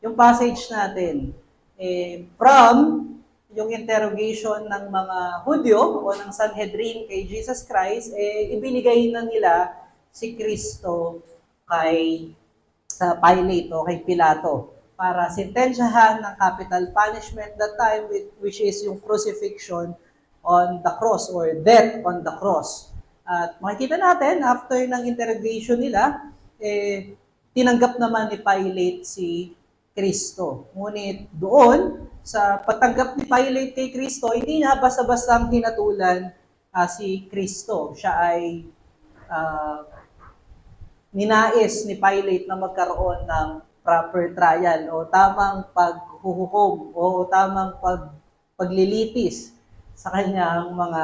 yung passage natin. From yung interrogation ng mga Hudyo o ng Sanhedrin kay Jesus Christ, ibinigay na nila si Kristo kay Pilate o kay Pilato para sentensyahan ng capital punishment that time, which is yung crucifixion on the cross or death on the cross. At makikita natin, after ng interrogation nila, tinanggap naman ni Pilate si Kristo. Ngunit doon, sa patanggap ni Pilate kay Kristo, hindi niya basta-basta hinatulan si Kristo. Siya ay ninais ni Pilate na magkaroon ng proper trial o tamang paghuhukom o tamang paglilitis sa kanyang mga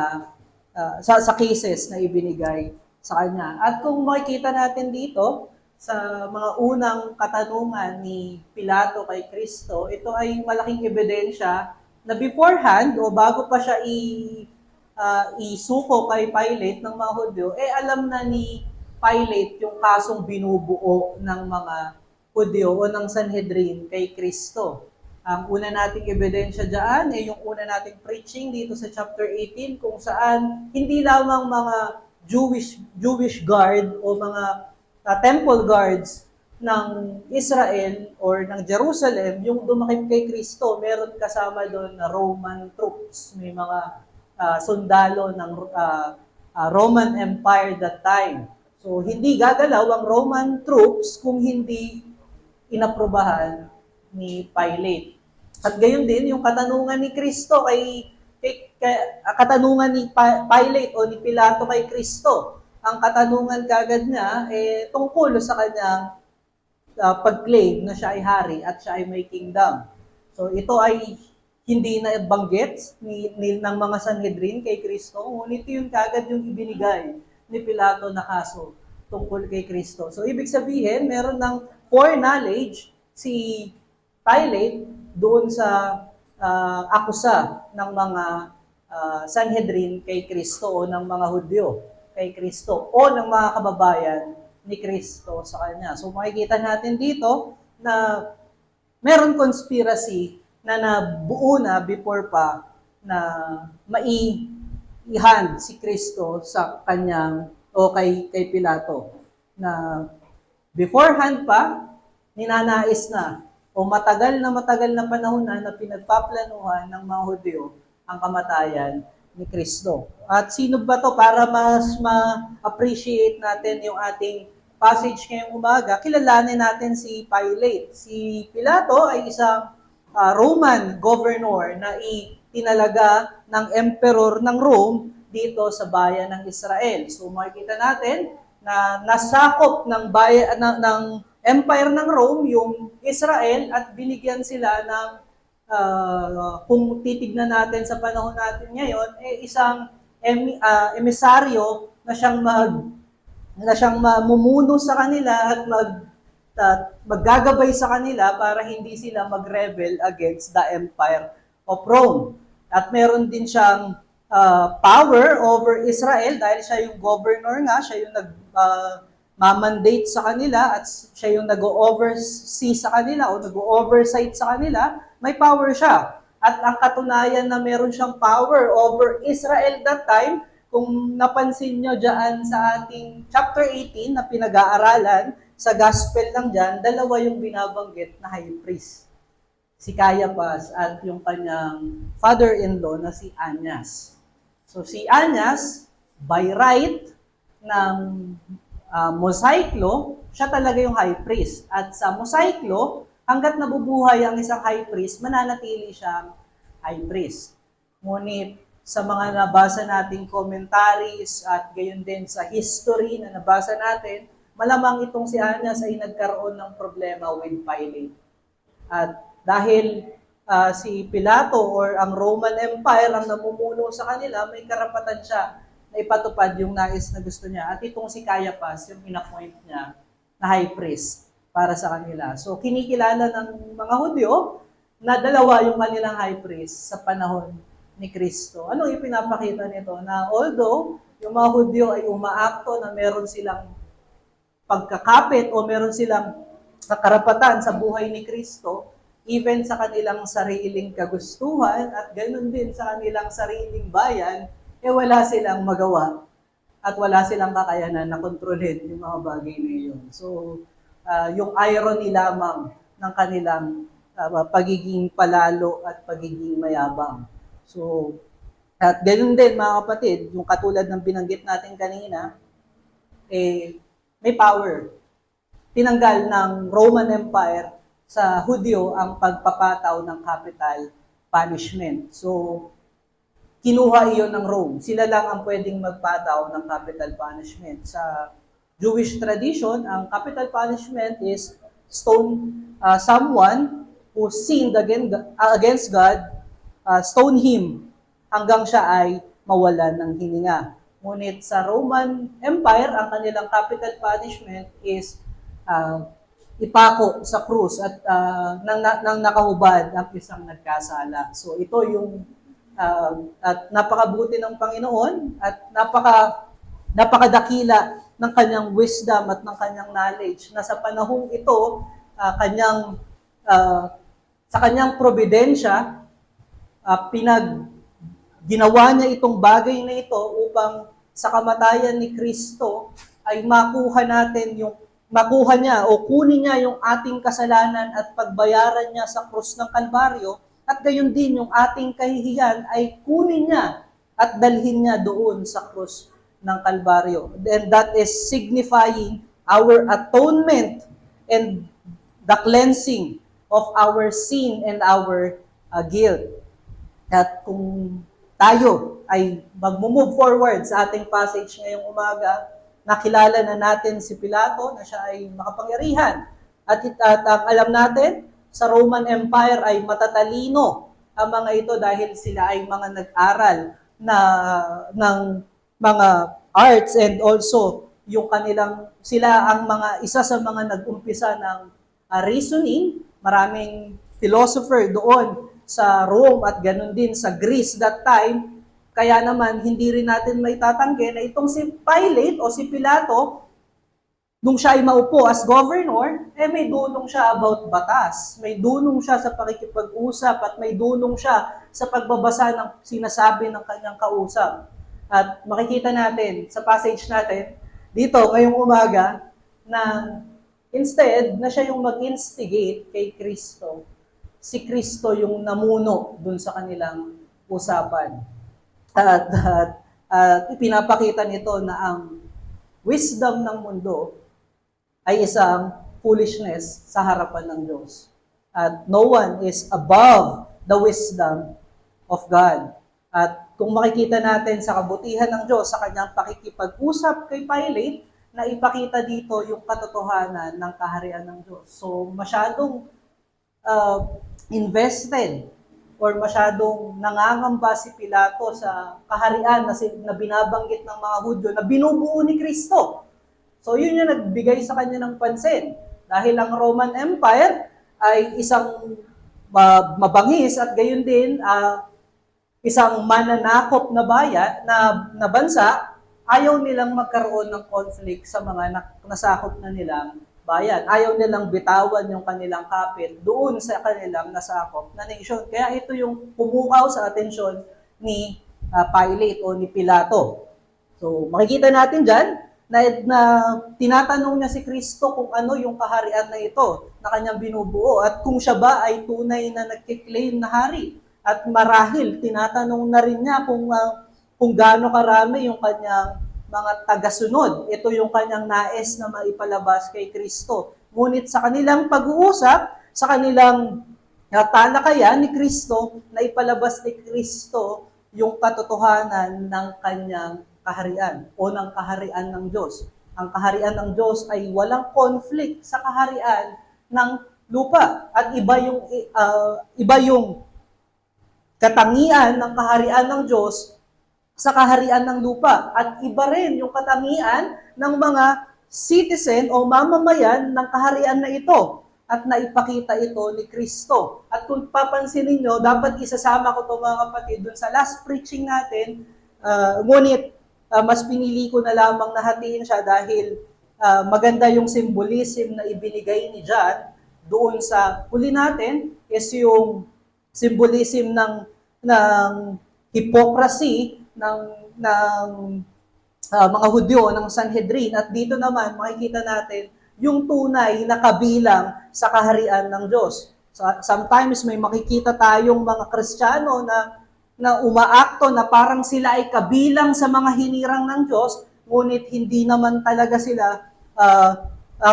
sa cases na ibinigay sa kanya. At kung makikita natin dito sa mga unang katanungan ni Pilato kay Kristo, ito ay malaking ebidensya na beforehand o bago pa siya isuko kay Pilate ng mga Hudyo, alam na ni Pilate yung kasong binubuo ng mga Hudyo o ng Sanhedrin kay Kristo. Ang una nating ebidensya dyan ay yung una nating preaching dito sa chapter 18 kung saan hindi lamang mga Jewish guard o mga temple guards ng Israel or ng Jerusalem yung dumakip kay Kristo. Meron kasama doon na Roman troops, may mga sundalo ng Roman Empire that time. So, hindi gagalaw ang Roman troops kung hindi inaprubahan ni Pilate. At gayon din, yung katanungan ni Kristo katanungan ni Pilate o ni Pilato kay Kristo, ang katanungan kagad niya tungkol sa kanyang pag-claim na siya ay hari at siya ay may kingdom. So, ito ay hindi na banggit ng mga Sanhedrin kay Kristo, ngunit yun kagad yung ibinigay ni Pilato na kaso tungkol kay Kristo. So, ibig sabihin, meron ng foreknowledge si Pilate doon sa akusa ng mga Sanhedrin kay Kristo o ng mga Hudyo kay Kristo o ng mga kababayan ni Kristo sa kanya. So, makikita natin dito na meron conspiracy na nabuo na before pa na maihan si Kristo sa kanyang o kay Pilato na beforehand pa ninanais na o matagal na panahon na pinagpaplanuhan ng mga Hudyo ang kamatayan ni Kristo. At sino ba to para mas ma-appreciate natin yung ating passage ngayong umaga, kilalanin natin si Pilate. Si Pilato ay isang Roman governor na itinalaga ng emperor ng Rome dito sa bayan ng Israel. So makikita natin na nasakop ng bayan ng empire ng Rome yung Israel at binigyan sila ng kung titignan natin sa panahon natin ngayon isang emisaryo na siyang mamumuno sa kanila at maggagabay sa kanila para hindi sila mag-rebel against the Empire of Rome. At meron din siyang power over Israel dahil siya yung governor nga, siya yung nag-mandate sa kanila at siya yung nag-oversee sa kanila o nag-oversight sa kanila, may power siya. At ang katunayan na meron siyang power over Israel that time, kung napansin nyo dyan sa ating chapter 18 na pinag-aaralan, sa gospel lang dyan, dalawa yung binabanggit na high priest. Si Caiaphas at yung kanyang father-in-law na si Annas. So si Annas, by right ng Mosaic law, siya talaga yung high priest. At sa Mosaic law, hanggat nabubuhay ang isang high priest, mananatili siyang high priest. Ngunit sa mga nabasa nating commentaries at gayon din sa history na nabasa natin, malamang itong si Annas ay nagkaroon ng problema with Pilate. At dahil si Pilato or ang Roman Empire ang namumuno sa kanila, may karapatan siya na ipatupad yung nais na gusto niya. At itong si Caiaphas, yung inappoint niya na high priest para sa kanila. So kinikilala ng mga Hudyo na dalawa yung kanilang high priest sa panahon ni Kristo. Anong ipinapakita nito? Na although yung mga Hudyo ay umaakto na meron silang pagkakapit o meron silang karapatan sa buhay ni Kristo, even sa kanilang sariling kagustuhan at ganoon din sa kanilang sariling bayan, wala silang magawa at wala silang kakayanan na kontrolin yung mga bagay na yun. So, yung irony lamang ng kanilang pagiging palalo at pagiging mayabang. So, at ganoon din mga kapatid, yung katulad ng binanggit natin kanina, may power. Tinanggal ng Roman Empire sa Hudyo ang pagpapataw ng capital punishment. So, kinuha iyon ng Rome. Sila lang ang pwedeng magpataw ng capital punishment. Sa Jewish tradition, ang capital punishment is someone who sinned against God, stone him hanggang siya ay mawalan ng hininga. Ngunit sa Roman Empire, ang kanilang capital punishment is ipako sa krus at nang nakahubad ang isang nagkasala. So ito yung at napakabuti ng Panginoon at napakadakila ng kanyang wisdom at ng kanyang knowledge na sa panahong ito sa kanyang probidensya ginawa niya itong bagay na ito upang sa kamatayan ni Kristo ay makuha niya o kunin niya yung ating kasalanan at pagbayaran niya sa krus ng Kalbaryo at gayon din yung ating kahihiyan ay kunin niya at dalhin niya doon sa krus ng Kalbaryo. And that is signifying our atonement and the cleansing of our sin and our guilt. At kung tayo ay mag-move forward sa ating passage ngayong umaga, nakilala na natin si Pilato na siya ay makapangyarihan. At alam natin, sa Roman Empire ay matatalino ang mga ito dahil sila ay mga nag-aral ng mga arts and also yung sila ang isa sa mga nag-umpisa ng reasoning. Maraming philosopher doon sa Rome at ganun din sa Greece that time. Kaya naman, hindi rin natin may tatanggi na itong si Pilate o si Pilato, nung siya ay maupo as governor, may dunong siya about batas. May dunong siya sa pakikipag-usap at may dunong siya sa pagbabasa ng sinasabi ng kanyang kausap. At makikita natin sa passage natin dito ngayong umaga na instead na siya yung mag-instigate kay Kristo, si Kristo yung namuno dun sa kanilang usapan. At ipinapakita nito na ang wisdom ng mundo ay isang foolishness sa harapan ng Diyos. At no one is above the wisdom of God. At kung makikita natin sa kabutihan ng Diyos sa kanyang pakikipag-usap kay Pilate, na ipakita dito yung katotohanan ng kaharian ng Diyos. So masyadong invested or masyadong nangangamba si Pilato sa kaharian na binabanggit ng mga Hudyo na binubuo ni Kristo. So yun yung nagbigay sa kanya ng pansin. Dahil ang Roman Empire ay isang mabangis at gayon din isang mananakop na bayan na bansa, ayaw nilang magkaroon ng conflict sa mga nasakop na nilang bayan. Ayaw nilang bitawan yung kanilang kapit doon sa kanilang nasakop na nation. Kaya ito yung pumukaw sa atensyon ni Pilate o ni Pilato. So makikita natin dyan na tinatanong niya si Kristo kung ano yung kaharian na ito na kanyang binubuo at kung siya ba ay tunay na nagkiklaim na hari. At marahil, tinatanong na rin niya kung gaano karami yung kanyang mga tagasunod. Ito yung kanyang nais na maipalabas kay Kristo. Ngunit sa kanilang pag-uusap, sa kanilang talakayan ni Kristo, na ipalabas ni Kristo yung katotohanan ng kanyang kaharian o ng kaharian ng Diyos. Ang kaharian ng Diyos ay walang conflict sa kaharian ng lupa. At iba yung katangian ng kaharian ng Diyos sa kaharian ng lupa. At iba rin yung katangian ng mga citizen o mamamayan ng kaharian na ito. At naipakita ito ni Kristo. At kung papansinin nyo, dapat isasama ko ito mga kapatid dun sa last preaching natin, ngunit mas pinili ko na lamang na hatiin siya dahil maganda yung symbolism na ibinigay ni John doon sa huli natin is yung symbolism ng hypocrisy ng mga Hudyo ng Sanhedrin. At dito naman makikita natin yung tunay na kabilang sa kaharian ng Diyos. So, sometimes may makikita tayong mga Kristiyano na umaakto na parang sila ay kabilang sa mga hinirang ng Diyos, ngunit hindi naman talaga sila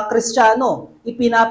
Kristiyano.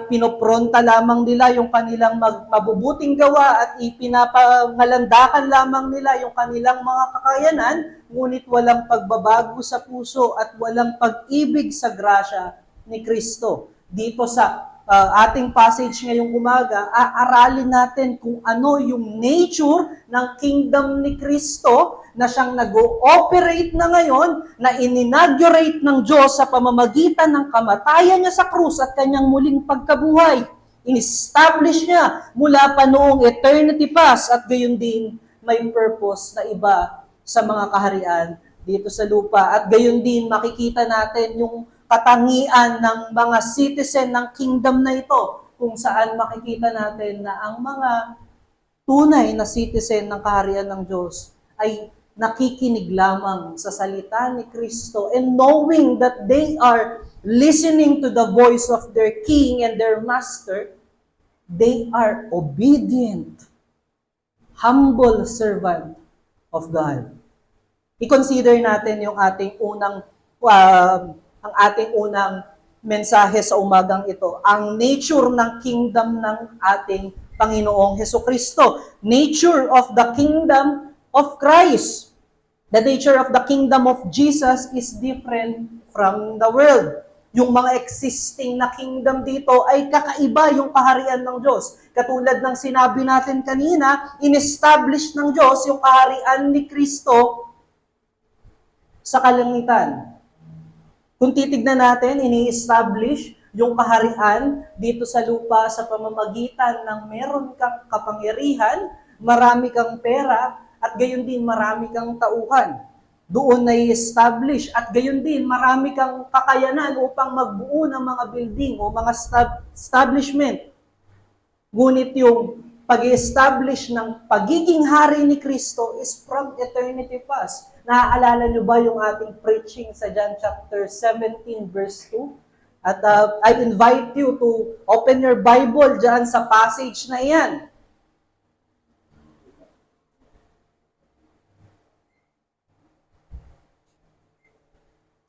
Pinopronta lamang nila yung kanilang mabubuting gawa at ipinapangalandakan lamang nila yung kanilang mga kakayanan, ngunit walang pagbabago sa puso at walang pag-ibig sa grasya ni Kristo. Dito sa ating passage ngayong umaga, aaralin natin kung ano yung nature ng kingdom ni Kristo na siyang nag-ooperate na ngayon, na in-inaugurate ng Diyos sa pamamagitan ng kamatayan niya sa krus at kanyang muling pagkabuhay. In-establish niya mula pa noong eternity past at gayon din may purpose na iba sa mga kaharian dito sa lupa. At gayon din makikita natin yung katangian ng mga citizen ng kingdom na ito, kung saan makikita natin na ang mga tunay na citizen ng kaharian ng Diyos ay nakikinig lamang sa salita ni Kristo, and knowing that they are listening to the voice of their king and their master, they are obedient, humble servant of God. I-consider natin yung ating unang mensahe sa umagang ito, ang nature ng kingdom ng ating Panginoong Hesukristo. Nature of the kingdom of Christ. The nature of the kingdom of Jesus is different from the world. Yung mga existing na kingdom dito ay kakaiba yung kaharian ng Diyos. Katulad ng sinabi natin kanina, in-establish ng Diyos yung kaharian ni Kristo sa kalangitan. Kung titignan natin, ini-establish yung kaharian dito sa lupa sa pamamagitan ng meron kang kapangyarihan, marami kang pera, at gayon din marami kang tauhan. Doon na i-establish at gayon din marami kang kakayanan upang magbuo ng mga building o mga establishment. Ngunit yung pag-establish ng pagiging hari ni Kristo is from eternity past. Naaalala nyo ba yung ating preaching sa John chapter 17 verse 2? At I invite you to open your Bible dyan sa passage na iyan.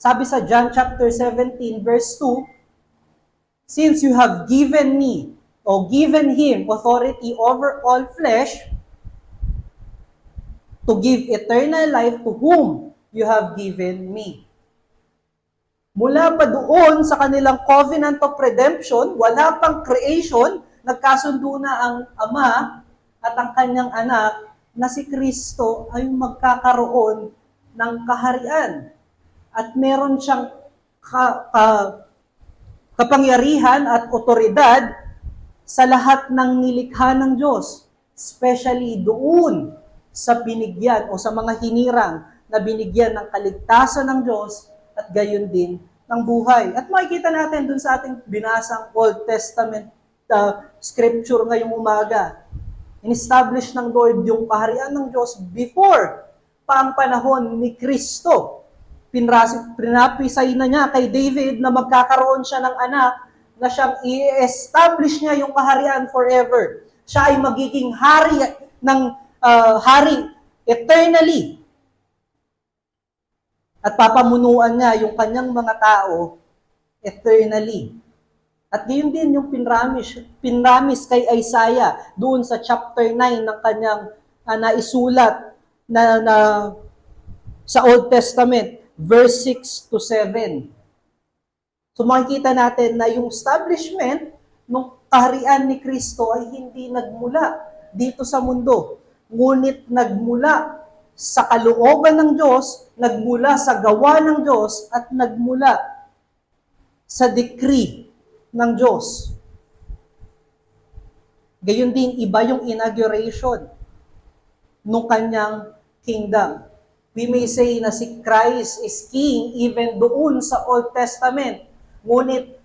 Sabi sa John chapter 17 verse 2, "Since you have given me, o given him authority over all flesh, to give eternal life to whom you have given me." Mula pa doon sa kanilang covenant of redemption, wala pang creation, nagkasundo na ang Ama at ang kanyang anak na si Kristo ay magkakaroon ng kaharian. At meron siyang kapangyarihan at otoridad sa lahat ng nilikha ng Diyos, especially doon sa binigyan o sa mga hinirang na binigyan ng kaligtasan ng Diyos at gayon din ng buhay. At makikita natin doon sa ating binasang Old Testament scripture ngayong umaga. In-establish ng Lord yung kaharian ng Diyos before pa ang panahon ni Kristo. Pinapisay na niya kay David na magkakaroon siya ng anak na siyang i-establish niya yung kaharian forever. Siya ay magiging hari ng hari eternally. At papamunuan niya yung kanyang mga tao eternally. At gayon din yung pinramis kay Isaiah doon sa chapter 9 ng kanyang naisulat na sa Old Testament, verse 6 to 7. So makikita natin na yung establishment ng kaharian ni Kristo ay hindi nagmula dito sa mundo, ngunit nagmula sa kalooban ng Diyos, nagmula sa gawa ng Diyos, at nagmula sa decree ng Diyos. Gayon din, iba yung inauguration ng kanyang kingdom. We may say na si Christ is king even doon sa Old Testament. Ngunit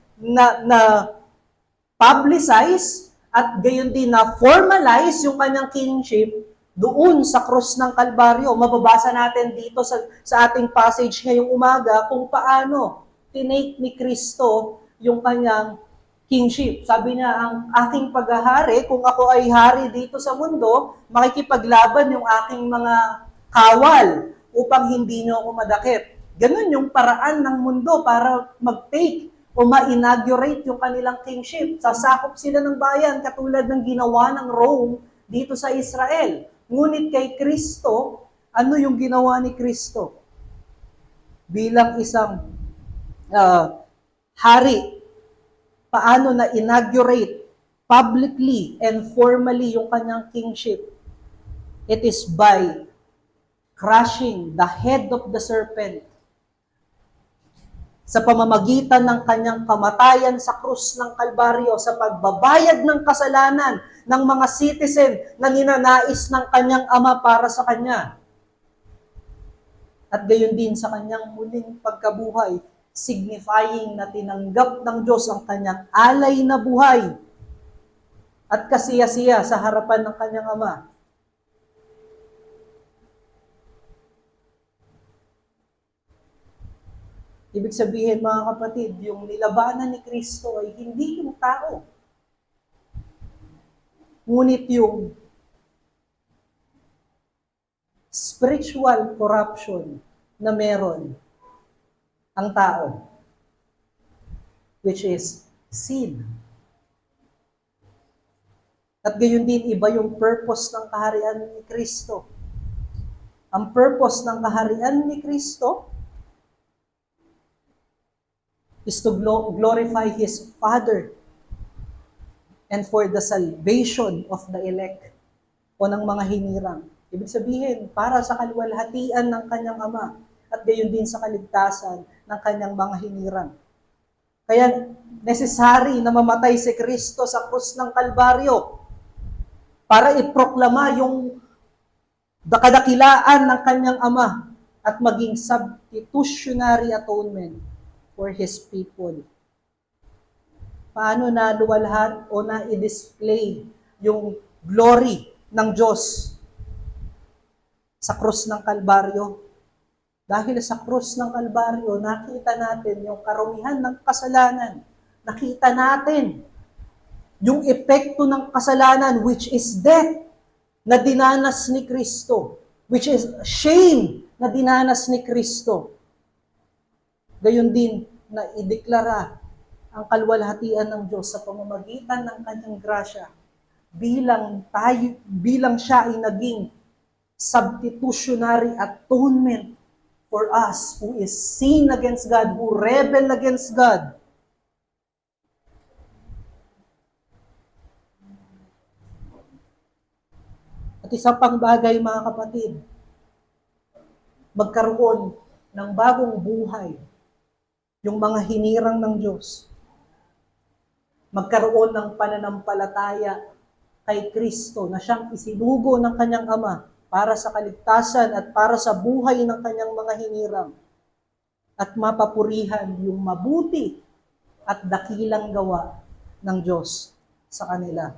publicize at gayon din na formalize yung kanyang kingship doon sa krus ng Kalbaryo. Mababasa natin dito sa ating passage ngayong umaga kung paano tinake ni Kristo yung kanyang kingship. Sabi niya, ang aking paghahari, kung ako ay hari dito sa mundo, makikipaglaban yung aking mga kawal upang hindi niyo ako madakip. Ganun yung paraan ng mundo para mag-take o ma-inaugurate yung kanilang kingship. Sasakop sila ng bayan katulad ng ginawa ng Rome dito sa Israel. Ngunit kay Kristo, ano yung ginawa ni Kristo? Bilang isang hari, paano na inaugurate publicly and formally yung kanyang kingship? It is by crushing the head of the serpent sa pamamagitan ng kanyang kamatayan sa krus ng Kalbaryo, sa pagbabayad ng kasalanan ng mga citizen na ninanais ng kanyang ama para sa kanya. At gayon din sa kanyang muling pagkabuhay, signifying na tinanggap ng Diyos ang kanyang alay na buhay at kasiya-siya sa harapan ng kanyang ama. Ibig sabihin, mga kapatid, yung nilabanan ni Kristo ay hindi yung tao. Ngunit yung spiritual corruption na meron ang tao, which is sin. At gayon din, iba yung purpose ng kaharian ni Kristo. Ang purpose ng kaharian ni Kristo is to glorify His Father and for the salvation of the elect o ng mga hinirang. Ibig sabihin, para sa kaluwalhatian ng kanyang ama at gayon din sa kaligtasan ng kanyang mga hinirang. Kaya necessary na mamatay si Kristo sa krus ng Kalbaryo para iproklama yung kadakilaan ng kanyang ama at maging substitutionary atonement for His people. Paano na luwalhat o na i-display yung glory ng Diyos sa krus ng Kalbaryo? Dahil sa krus ng Kalbaryo, nakita natin yung karumihan ng kasalanan. Nakita natin yung epekto ng kasalanan, which is death, na dinanas ni Kristo. Which is shame, na dinanas ni Kristo. Gayon din na ideklara ang kaluwalhatian ng Diyos sa pamamagitan ng kanyang grasya bilang siya ay naging substitutionary atonement for us who is sin against God, who rebel against God. At isang pang bagay, mga kapatid, magkaroon ng bagong buhay yung mga hinirang ng Diyos. Magkaroon ng pananampalataya kay Kristo na siyang isinugo ng kanyang ama para sa kaligtasan at para sa buhay ng kanyang mga hinirang. At mapapurihan yung mabuti at dakilang gawa ng Diyos sa kanila.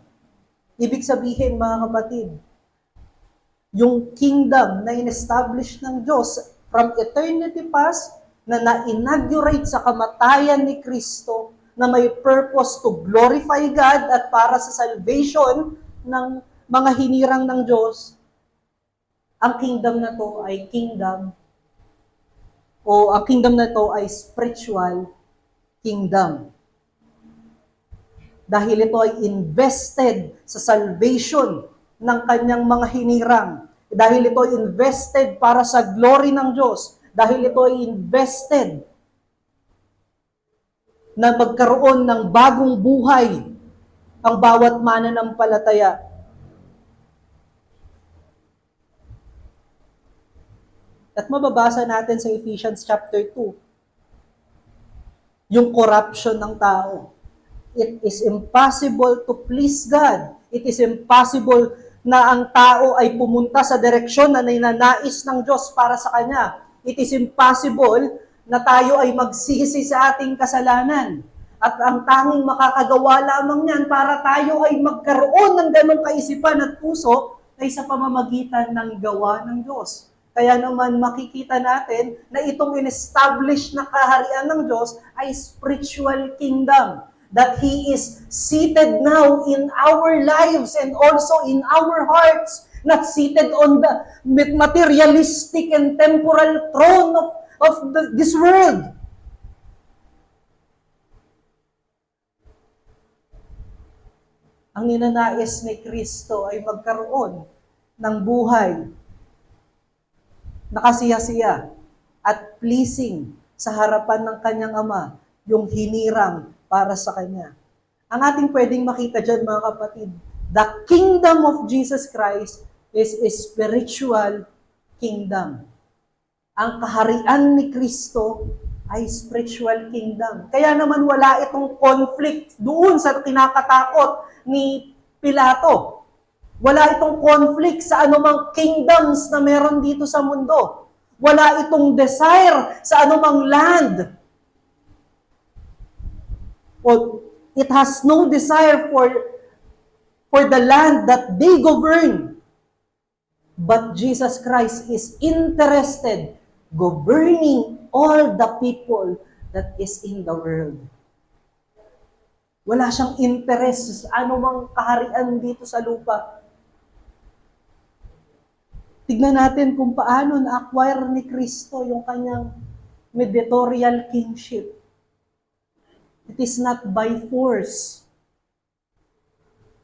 Ibig sabihin, mga kapatid, yung kingdom na in-establish ng Diyos from eternity past, na na-inaugurate sa kamatayan ni Kristo, na may purpose to glorify God at para sa salvation ng mga hinirang ng Diyos, ang kingdom na to ay spiritual kingdom. Dahil ito ay invested sa salvation ng kanyang mga hinirang. Dahil ito ay invested para sa glory ng Diyos. Dahil ito ay invested na magkaroon ng bagong buhay ang bawat mananampalataya. At mababasa natin sa Ephesians chapter 2, yung corruption ng tao. It is impossible to please God. It is impossible na ang tao ay pumunta sa direksyon na ninanais ng Diyos para sa kanya. It is impossible na tayo ay magsisi sa ating kasalanan. At ang tanging makakagawa lamang niyan para tayo ay magkaroon ng ganong kaisipan at puso ay sa pamamagitan ng gawa ng Diyos. Kaya naman makikita natin na itong in-establish na kaharian ng Diyos ay spiritual kingdom. That He is seated now in our lives and also in our hearts, not seated on the materialistic and temporal throne of this world. Ang ninanais ni Kristo ay magkaroon ng buhay na kasiya-siya at pleasing sa harapan ng kanyang Ama, yung hinirang para sa kanya. Ang ating pwedeng makita dyan, mga kapatid, the kingdom of Jesus Christ is a spiritual kingdom. Ang kaharian ni Kristo ay spiritual kingdom. Kaya naman wala itong conflict doon sa kinakatakot ni Pilato. Wala itong conflict sa anumang kingdoms na meron dito sa mundo. Wala itong desire sa anumang land. It has no desire for the land that they govern. But Jesus Christ is interested governing all the people that is in the world. Wala siyang interest sa anumang kaharian dito sa lupa. Tignan natin kung paano na-acquire ni Kristo yung kanyang mediatorial kingship. It is not by force.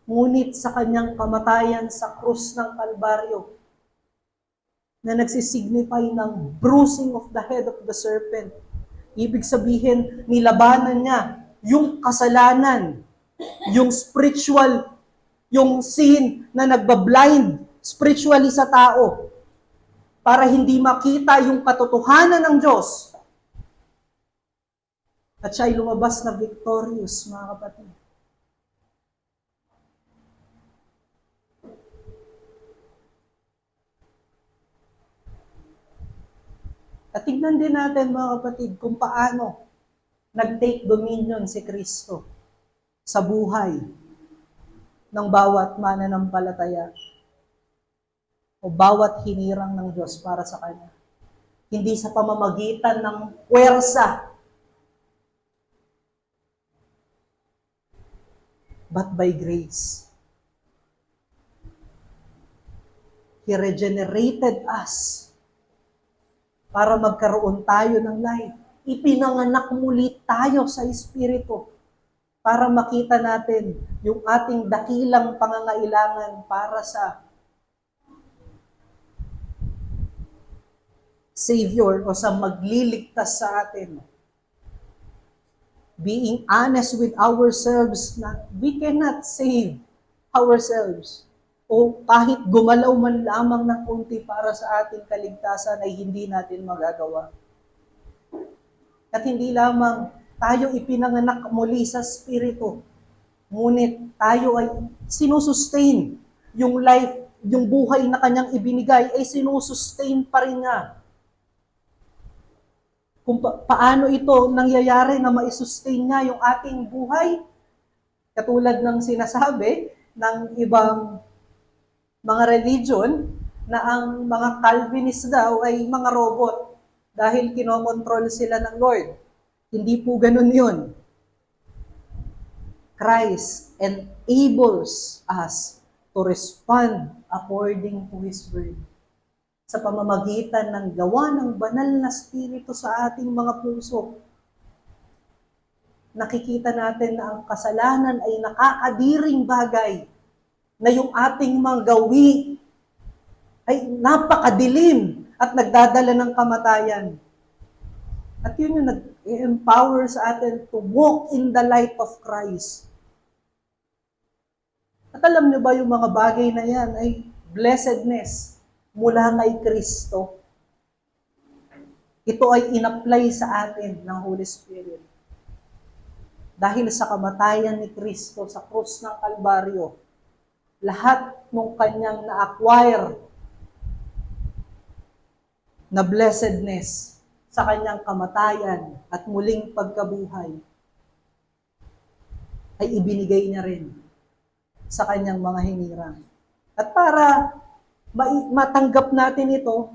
Ngunit sa kanyang kamatayan sa krus ng Kalbaryo, na nagsisignify ng bruising of the head of the serpent. Ibig sabihin, nilabanan niya yung kasalanan, yung spiritual, yung sin na nagbablind spiritually sa tao para hindi makita yung katotohanan ng Diyos. At siya ay lumabas na victorious, mga kapatid. At tignan din natin, mga kapatid, kung paano nag-take dominion si Kristo sa buhay ng bawat mananampalataya o bawat hinirang ng Diyos para sa Kanya. Hindi sa pamamagitan ng puwersa, but by grace. He regenerated us para magkaroon tayo ng life. Ipinanganak muli tayo sa Espiritu para makita natin yung ating dakilang pangangailangan para sa Savior o sa magliligtas sa atin. Being honest with ourselves na we cannot save ourselves. O kahit gumalaw man lamang ng kunti para sa ating kaligtasan ay hindi natin magagawa. At hindi lamang tayo ipinanganak muli sa Espiritu, ngunit tayo ay sinusustain yung life, yung buhay na kanyang ibinigay ay sinusustain pa rin niya. Kung paano ito nangyayari na ma-sustain niya yung ating buhay, katulad ng sinasabi ng ibang mga religion na ang mga Calvinist daw ay mga robot dahil kinokontrol sila ng Lord. Hindi po ganun yun. Christ enables us to respond according to His word. Sa pamamagitan ng gawa ng banal na Espiritu sa ating mga puso, nakikita natin na ang kasalanan ay nakakadiring bagay, na yung ating mga gawi ay napakadilim at nagdadala ng kamatayan. At yun yung nag-empower sa atin to walk in the light of Christ. At alam nyo ba yung mga bagay na yan ay blessedness mula kay Kristo. Ito ay in-apply sa atin ng Holy Spirit. Dahil sa kamatayan ni Kristo sa krus ng Kalbaryo, lahat ng kanyang na-acquire na blessedness sa kanyang kamatayan at muling pagkabuhay ay ibinigay niya rin sa kanyang mga hinirang. At para matanggap natin ito,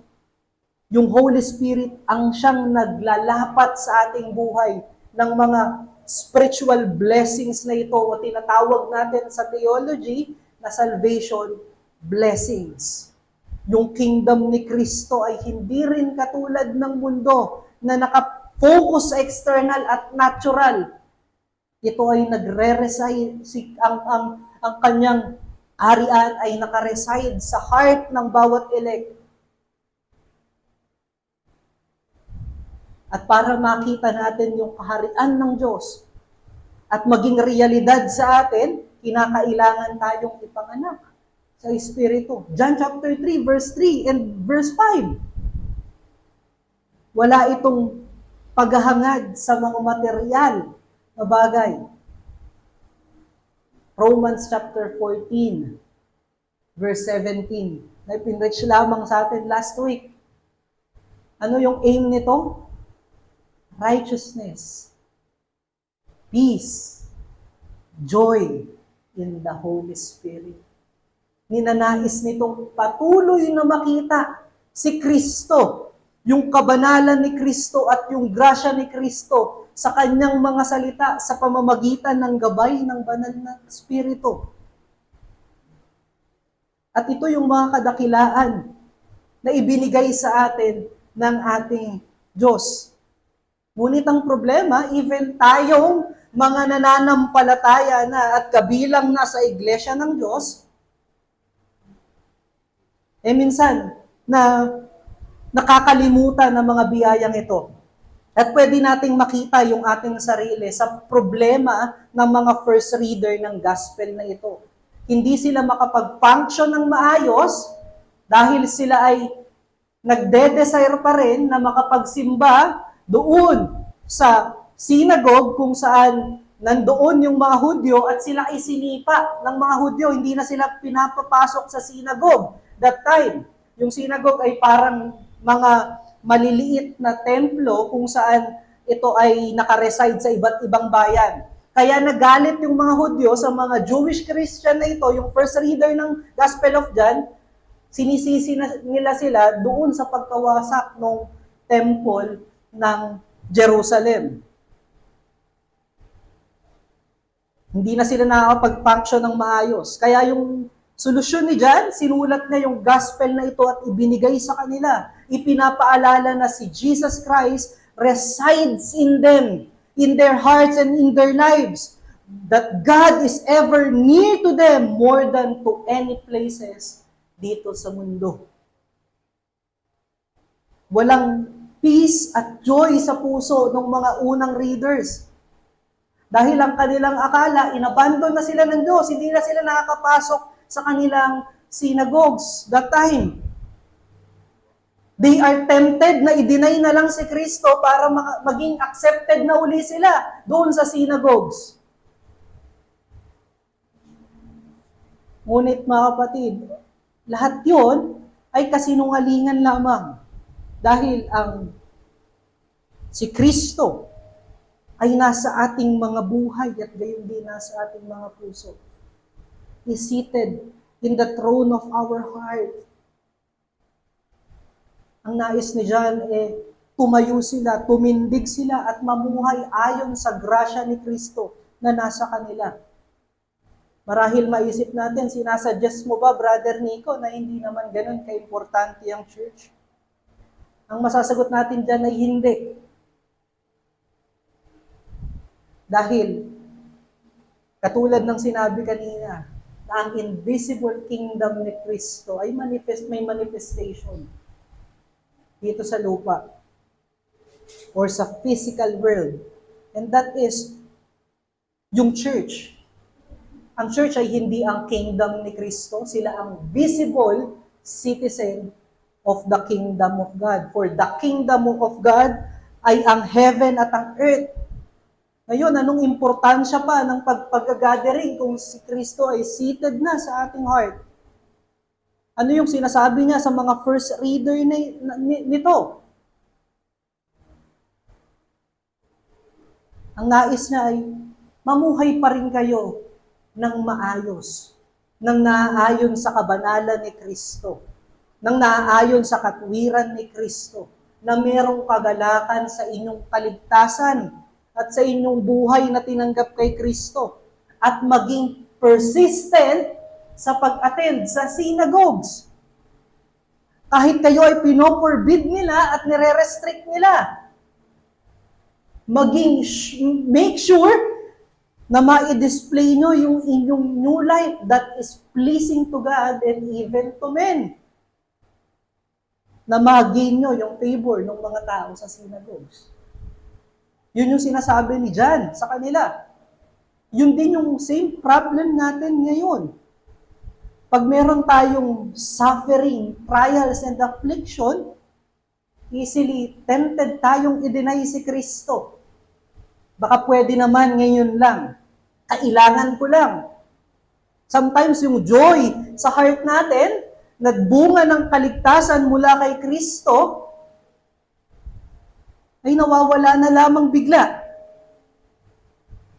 yung Holy Spirit ang siyang naglalapat sa ating buhay ng mga spiritual blessings na ito o tinatawag natin sa theology na salvation blessings. Yung kingdom ni Kristo ay hindi rin katulad ng mundo na nakafocus sa external at natural. Ito ay nagre-reside, ang kanyang harian ay nakareside sa heart ng bawat elect. At para makita natin yung kaharian ng Diyos at maging realidad sa atin, kinakailangan tayong ipanganak sa Espiritu. John chapter 3, verse 3 and verse 5. Wala itong paghahangad sa mga material na bagay. Romans chapter 14, verse 17. Na pinreach lamang sa atin last week. Ano yung aim nito? Righteousness, peace, joy in the Holy Spirit. Ninanais nitong patuloy na makita si Kristo, yung kabanalan ni Kristo at yung grasya ni Kristo sa kanyang mga salita sa pamamagitan ng gabay ng banal na Espiritu. At ito yung mga kadakilaan na ibinigay sa atin ng ating Diyos. Ngunit ang problema, even tayong mga nananampalataya na at kabilang na sa iglesia ng Diyos, minsan na nakakalimutan ng mga biyayang ito. At pwede nating makita yung ating sarili sa problema ng mga first reader ng gospel na ito. Hindi sila makapag-function ng maayos dahil sila ay nagde-desire pa rin na makapagsimba doon sa synagogue kung saan nandoon yung mga Hudyo at sila ay sinipa ng mga Hudyo. Hindi na sila pinapapasok sa synagogue that time. Yung synagogue ay parang mga maliliit na templo kung saan ito ay nakareside sa iba't ibang bayan. Kaya nagalit yung mga Hudyo sa mga Jewish Christian na ito, yung first reader ng Gospel of John, sinisisi nila sila doon sa pagkawasak ng temple ng Jerusalem. Hindi na sila nakakapag-function ng maayos. Kaya yung solusyon ni John, sinulat na yung gospel na ito at ibinigay sa kanila. Ipinapaalala na si Jesus Christ resides in them, in their hearts and in their lives. That God is ever near to them more than to any places dito sa mundo. Walang peace at joy sa puso ng mga unang readers. Dahil ang kanilang akala, inabandon na sila ng Diyos, hindi na sila nakakapasok sa kanilang synagogues that time. They are tempted na i-deny na lang si Kristo para maging accepted na uli sila doon sa synagogues. Ngunit mga kapatid, lahat yon ay kasinungalingan lamang. Dahil si Kristo ay nasa ating mga buhay at gayon din nasa ating mga puso. He is seated in the throne of our heart. Ang nais ni John tumayo sila, tumindig sila at mamuhay ayon sa grasya ni Kristo na nasa kanila. Marahil maisip natin, sinasuggest mo ba, Brother Nico, na hindi naman ganun ka-importante ang church? Ang masasagot natin dyan ay hindi. Dahil, katulad ng sinabi kanina, na ang invisible kingdom ni Kristo ay may manifestation dito sa lupa or sa physical world. And that is yung church. Ang church ay hindi ang kingdom ni Kristo, sila ang visible citizen of the kingdom of God. For the kingdom of God ay ang heaven at ang earth. Ngayon, anong importansya pa ng pag-gathering kung si Kristo ay seated na sa ating heart? Ano yung sinasabi niya sa mga first reader nito? Ang nais niya ay mamuhay pa rin kayo ng maayos, ng naaayon sa kabanalan ni Kristo, ng naaayon sa katwiran ni Kristo, na merong kagalakan sa inyong kaligtasan at sa inyong buhay na tinanggap kay Kristo, at maging persistent sa pag-attend sa synagogues. Kahit kayo ay pinoforbid nila at nire-restrict nila, make sure na ma-display nyo yung inyong new life that is pleasing to God and even to men. Na ma-gain nyo yung favor ng mga tao sa synagogues. Yun yung sinasabi ni John sa kanila. Yun din yung same problem natin ngayon. Pag meron tayong suffering, trials, and affliction, easily tempted tayong i-deny si Kristo. Baka pwede naman ngayon lang. Kailangan ko lang. Sometimes yung joy sa heart natin, nagbunga ng kaligtasan mula kay Kristo, ay nawawala na lamang bigla.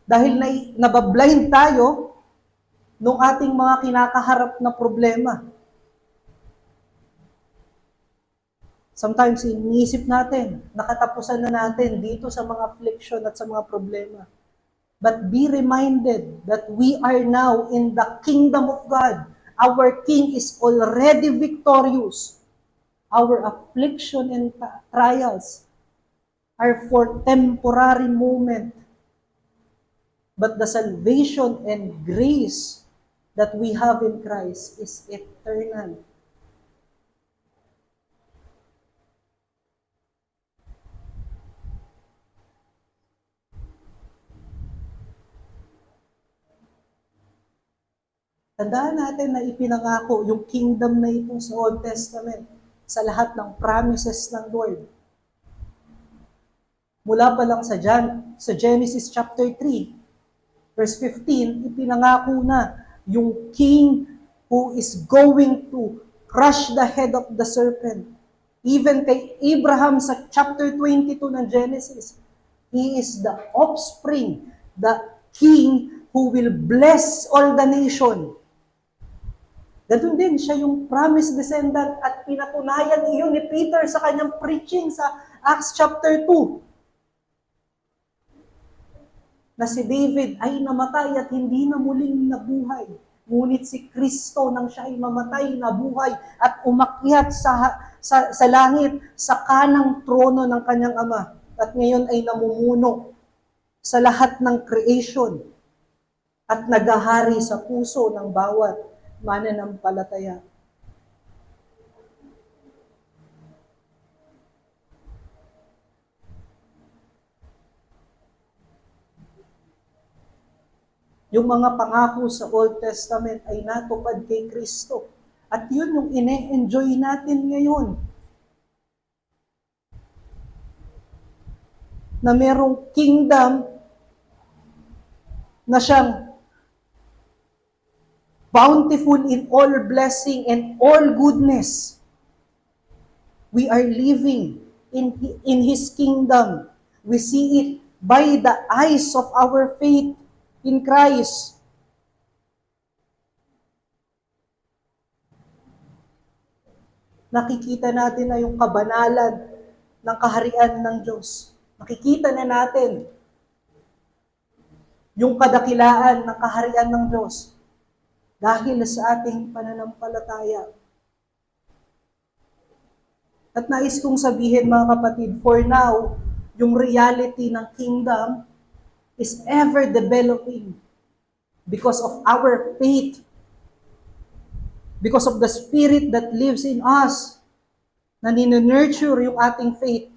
Dahil nabablind tayo nung ating mga kinakaharap na problema. Sometimes iniisip natin, nakatapusan na natin dito sa mga affliction at sa mga problema. But be reminded that we are now in the kingdom of God. Our King is already victorious. Our affliction and trials are for temporary moment. But the salvation and grace that we have in Christ is eternal. Tandaan natin na ipinangako yung kingdom na ito sa Old Testament sa lahat ng promises ng Lord. Mula pa lang sa Genesis chapter 3, verse 15, ipinangako na yung king who is going to crush the head of the serpent. Even kay Abraham sa chapter 22 ng Genesis, he is the offspring, the king who will bless all the nation. Ganun din, siya yung promised descendant at pinatunayan iyon ni Peter sa kanyang preaching sa Acts chapter 2. Na si David ay namatay at hindi na muling nabuhay. Ngunit si Kristo nang siya ay mamatay, nabuhay at umakyat sa langit, sa kanang trono ng kanyang Ama. At ngayon ay namumuno sa lahat ng creation at naghahari sa puso ng bawat mananampalataya. Yung mga pangako sa Old Testament ay natupad kay Kristo. At yun yung ine-enjoy natin ngayon. Na merong kingdom na siyang bountiful in all blessing and all goodness. We are living in His kingdom. We see it by the eyes of our faith in Christ. Nakikita natin na yung kabanalan ng kaharian ng Diyos. Nakikita na natin yung kadakilaan ng kaharian ng Diyos dahil sa ating pananampalataya. At nais kong sabihin mga kapatid, for now, yung reality ng kingdom is ever developing because of our faith, because of the Spirit that lives in us, na ninunurture yung ating faith.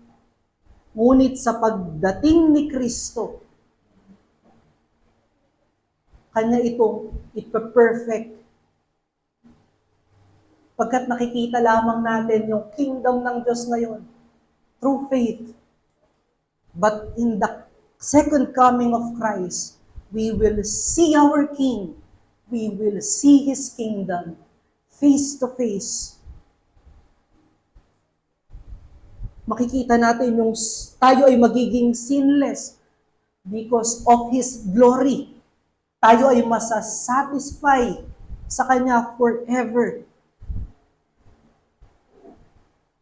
Ngunit sa pagdating ni Kristo, Kanya itong ipa-perfect. Pagkat nakikita lamang natin yung kingdom ng Diyos ngayon through faith. But in the second coming of Christ, we will see our King. We will see His kingdom face to face. Makikita natin yung tayo ay magiging sinless. because of His glory. Tayo ay masasatisfy sa Kanya forever.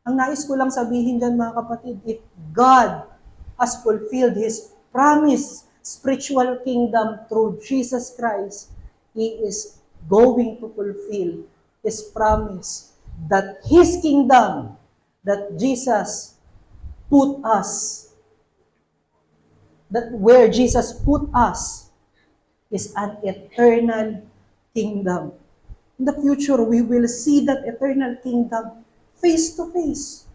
Ang nais ko lang sabihin dyan mga kapatid, if God has fulfilled His promise, spiritual kingdom through Jesus Christ, He is going to fulfill His promise that His kingdom, that Jesus put us, that where Jesus put us is an eternal kingdom. In the future, we will see that eternal kingdom face to face.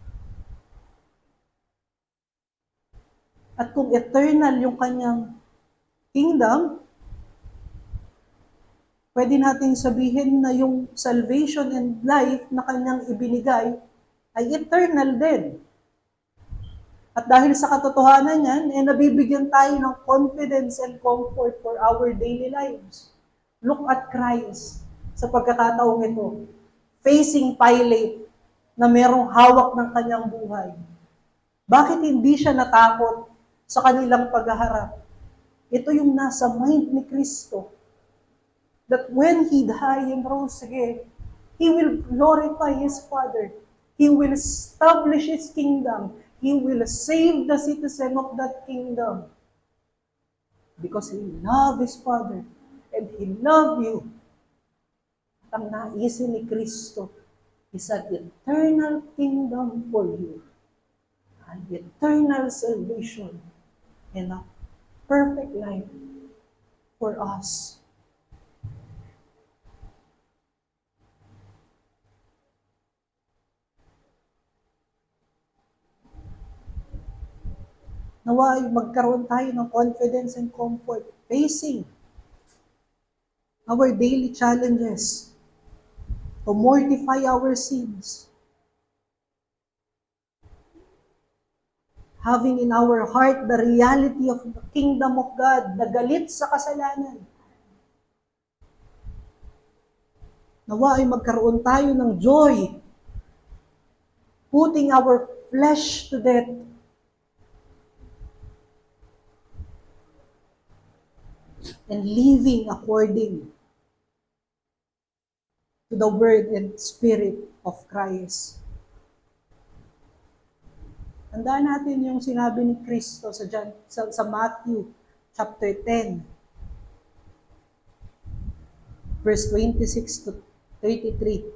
At kung eternal yung kanyang kingdom, pwede nating sabihin na yung salvation and life na kanyang ibinigay ay eternal din. At dahil sa katotohanan yan, nabibigyan tayo ng confidence and comfort for our daily lives. Look at Christ sa pagkakataong ito, facing Pilate na merong hawak ng kanyang buhay. Bakit hindi siya natakot sa kanilang paghaharap? Ito yung nasa mind ni Kristo. That when He died and rose again, He will glorify His Father. He will establish His kingdom. He will save the citizen of that kingdom. Because He loved His Father and He loved you. At ang naisin ni Kristo is an eternal kingdom for you. An eternal salvation and a perfect life for us. Nawa ay magkaroon tayo ng confidence and comfort facing our daily challenges to mortify our sins. Having in our heart the reality of the kingdom of God na galit sa kasalanan. Nawa ay magkaroon tayo ng joy, putting our flesh to death. And living according to the word and spirit of Christ. Tandaan natin yung sinabi ni Kristo sa Matthew chapter 10, verse 26 to 33.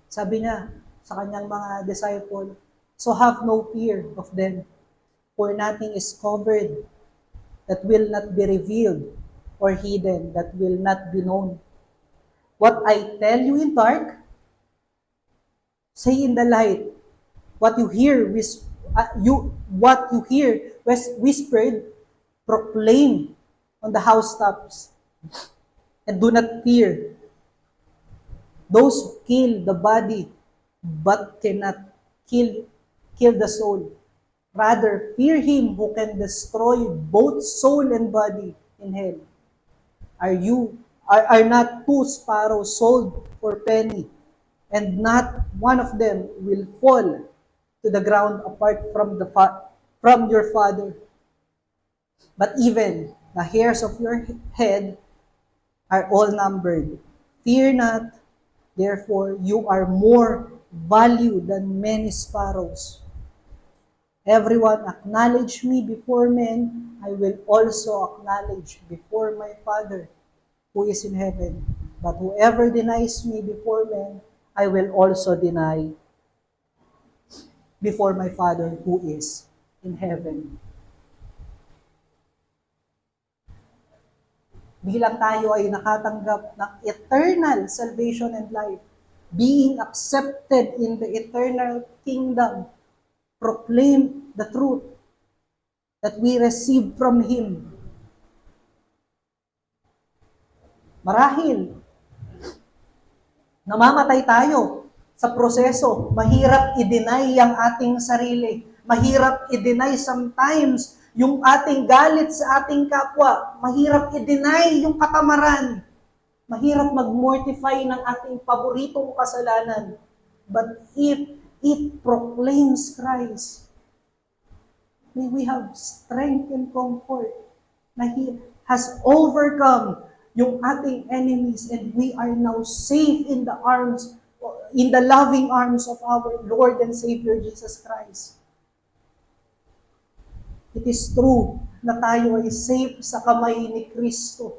Sabi niya sa kanyang mga disciple, so have no fear of them, for nothing is covered that will not be revealed, or hidden that will not be known. What I tell you in dark, say in the light. What you hear whispered, proclaim on the housetops, and do not fear those who kill the body, but cannot kill the soul. Rather, fear Him who can destroy both soul and body in hell. Are not 2 sparrows sold for a penny, and not one of them will fall to the ground apart from your Father? But even the hairs of your head are all numbered. Fear not, therefore you are more valued than many sparrows. Everyone acknowledge me before men, I will also acknowledge before my Father who is in heaven. But whoever denies me before men, I will also deny before my Father who is in heaven. Bilang tayo ay nakatanggap ng eternal salvation and life, being accepted in the eternal kingdom, proclaim the truth that we receive from Him. Marahil, namamatay tayo sa proseso. Mahirap i-deny ang ating sarili. Mahirap i-deny sometimes yung ating galit sa ating kapwa. Mahirap i-deny yung katamaran. Mahirap mag-mortify ng ating paboritong kasalanan. But if it proclaims Christ, May we have strength and comfort na He has overcome yung ating enemies and we are now safe in the loving arms of our Lord and Savior Jesus Christ. It is true na tayo ay safe sa kamay ni Kristo,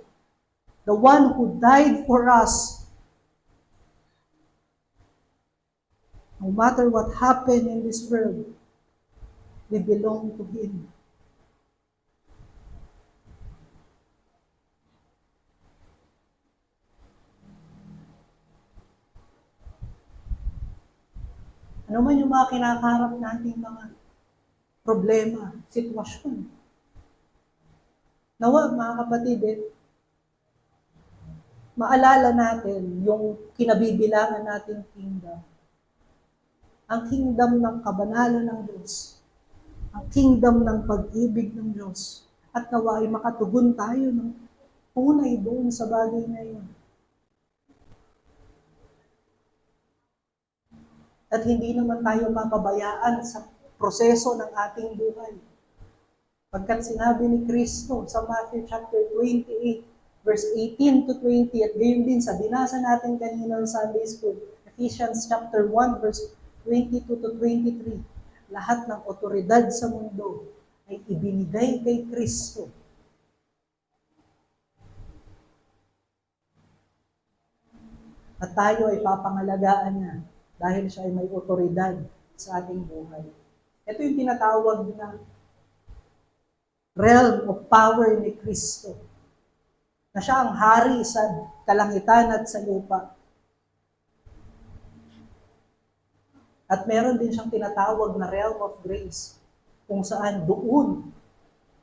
the one who died for us. No matter what happened in this world, we belong to Him. Ano man yung mga kinakaharap nating mga problema, sitwasyon. Nawa, mga kapatid, maalala natin yung kinabibilangan nating kingdom. Ang kingdom ng kabanalan ng Diyos. Ang kingdom ng pag-ibig ng Diyos. At nawa ay makatugon tayo ng tunay doon sa bagay na yun. At hindi naman tayo mapabayaan sa proseso ng ating buhay. Pagkat sinabi ni Kristo sa Matthew chapter 28, verse 18 to 20, at gayon din sa binasa natin kanina sa Sunday School, Ephesians chapter 1, verse 22 to 23, lahat ng otoridad sa mundo ay ibinigay kay Kristo. At tayo ay papangalagaan niya dahil siya ay may otoridad sa ating buhay. Ito yung tinatawag na realm of power ni Kristo. Na siya ang hari sa kalangitan at sa lupa. At meron din siyang tinatawag na realm of grace, kung saan doon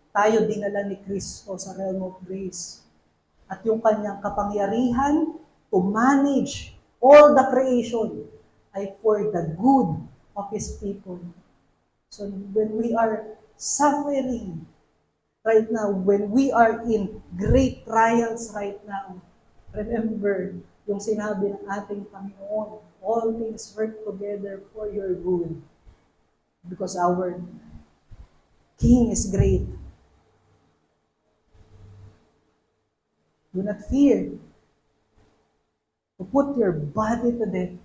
tayo dinala ni Kristo sa realm of grace. At yung kanyang kapangyarihan to manage all the creation ay for the good of His people. So when we are suffering right now, when we are in great trials right now, remember yung sinabi ng ating Panginoon, all things work together for your good. Because our King is great. Do not fear to put your body to death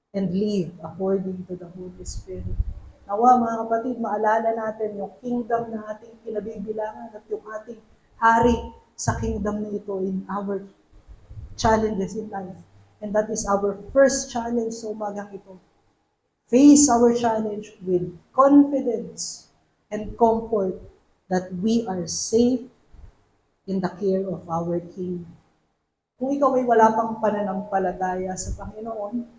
and live according to the Holy Spirit. Nawa, mga kapatid, maalala natin yung kingdom na ating kinabibilangan at yung ating hari sa kingdom na ito in our challenges in life. And that is our first challenge sa umagang ito. Face our challenge with confidence and comfort that we are safe in the care of our King. Kung ikaw ay wala pang pananampalataya sa Panginoon,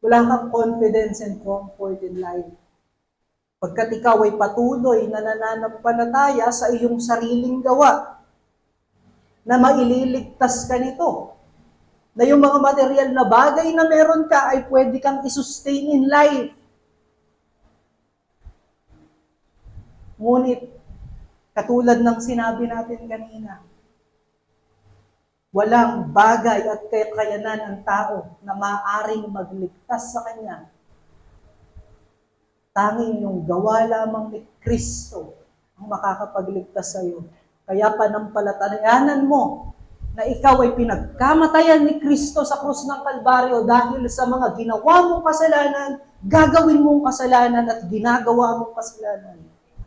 wala kang confidence and comfort in life. Pagkat ikaw ay patuloy na nananampalataya sa iyong sariling gawa, na maililigtas ka nito, na yung mga material na bagay na meron ka ay pwede kang isustain in life. Ngunit, katulad ng sinabi natin kanina, walang bagay at kakayanan ang tao na maaaring magligtas sa kanya. Tanging yung gawa lamang ni Kristo ang makakapagligtas sa iyo. Kaya panampalatayanan mo na ikaw ay pinagkamatayan ni Kristo sa krus ng Kalbaryo dahil sa mga ginawa mong kasalanan, gagawin mong kasalanan at ginagawa mong kasalanan.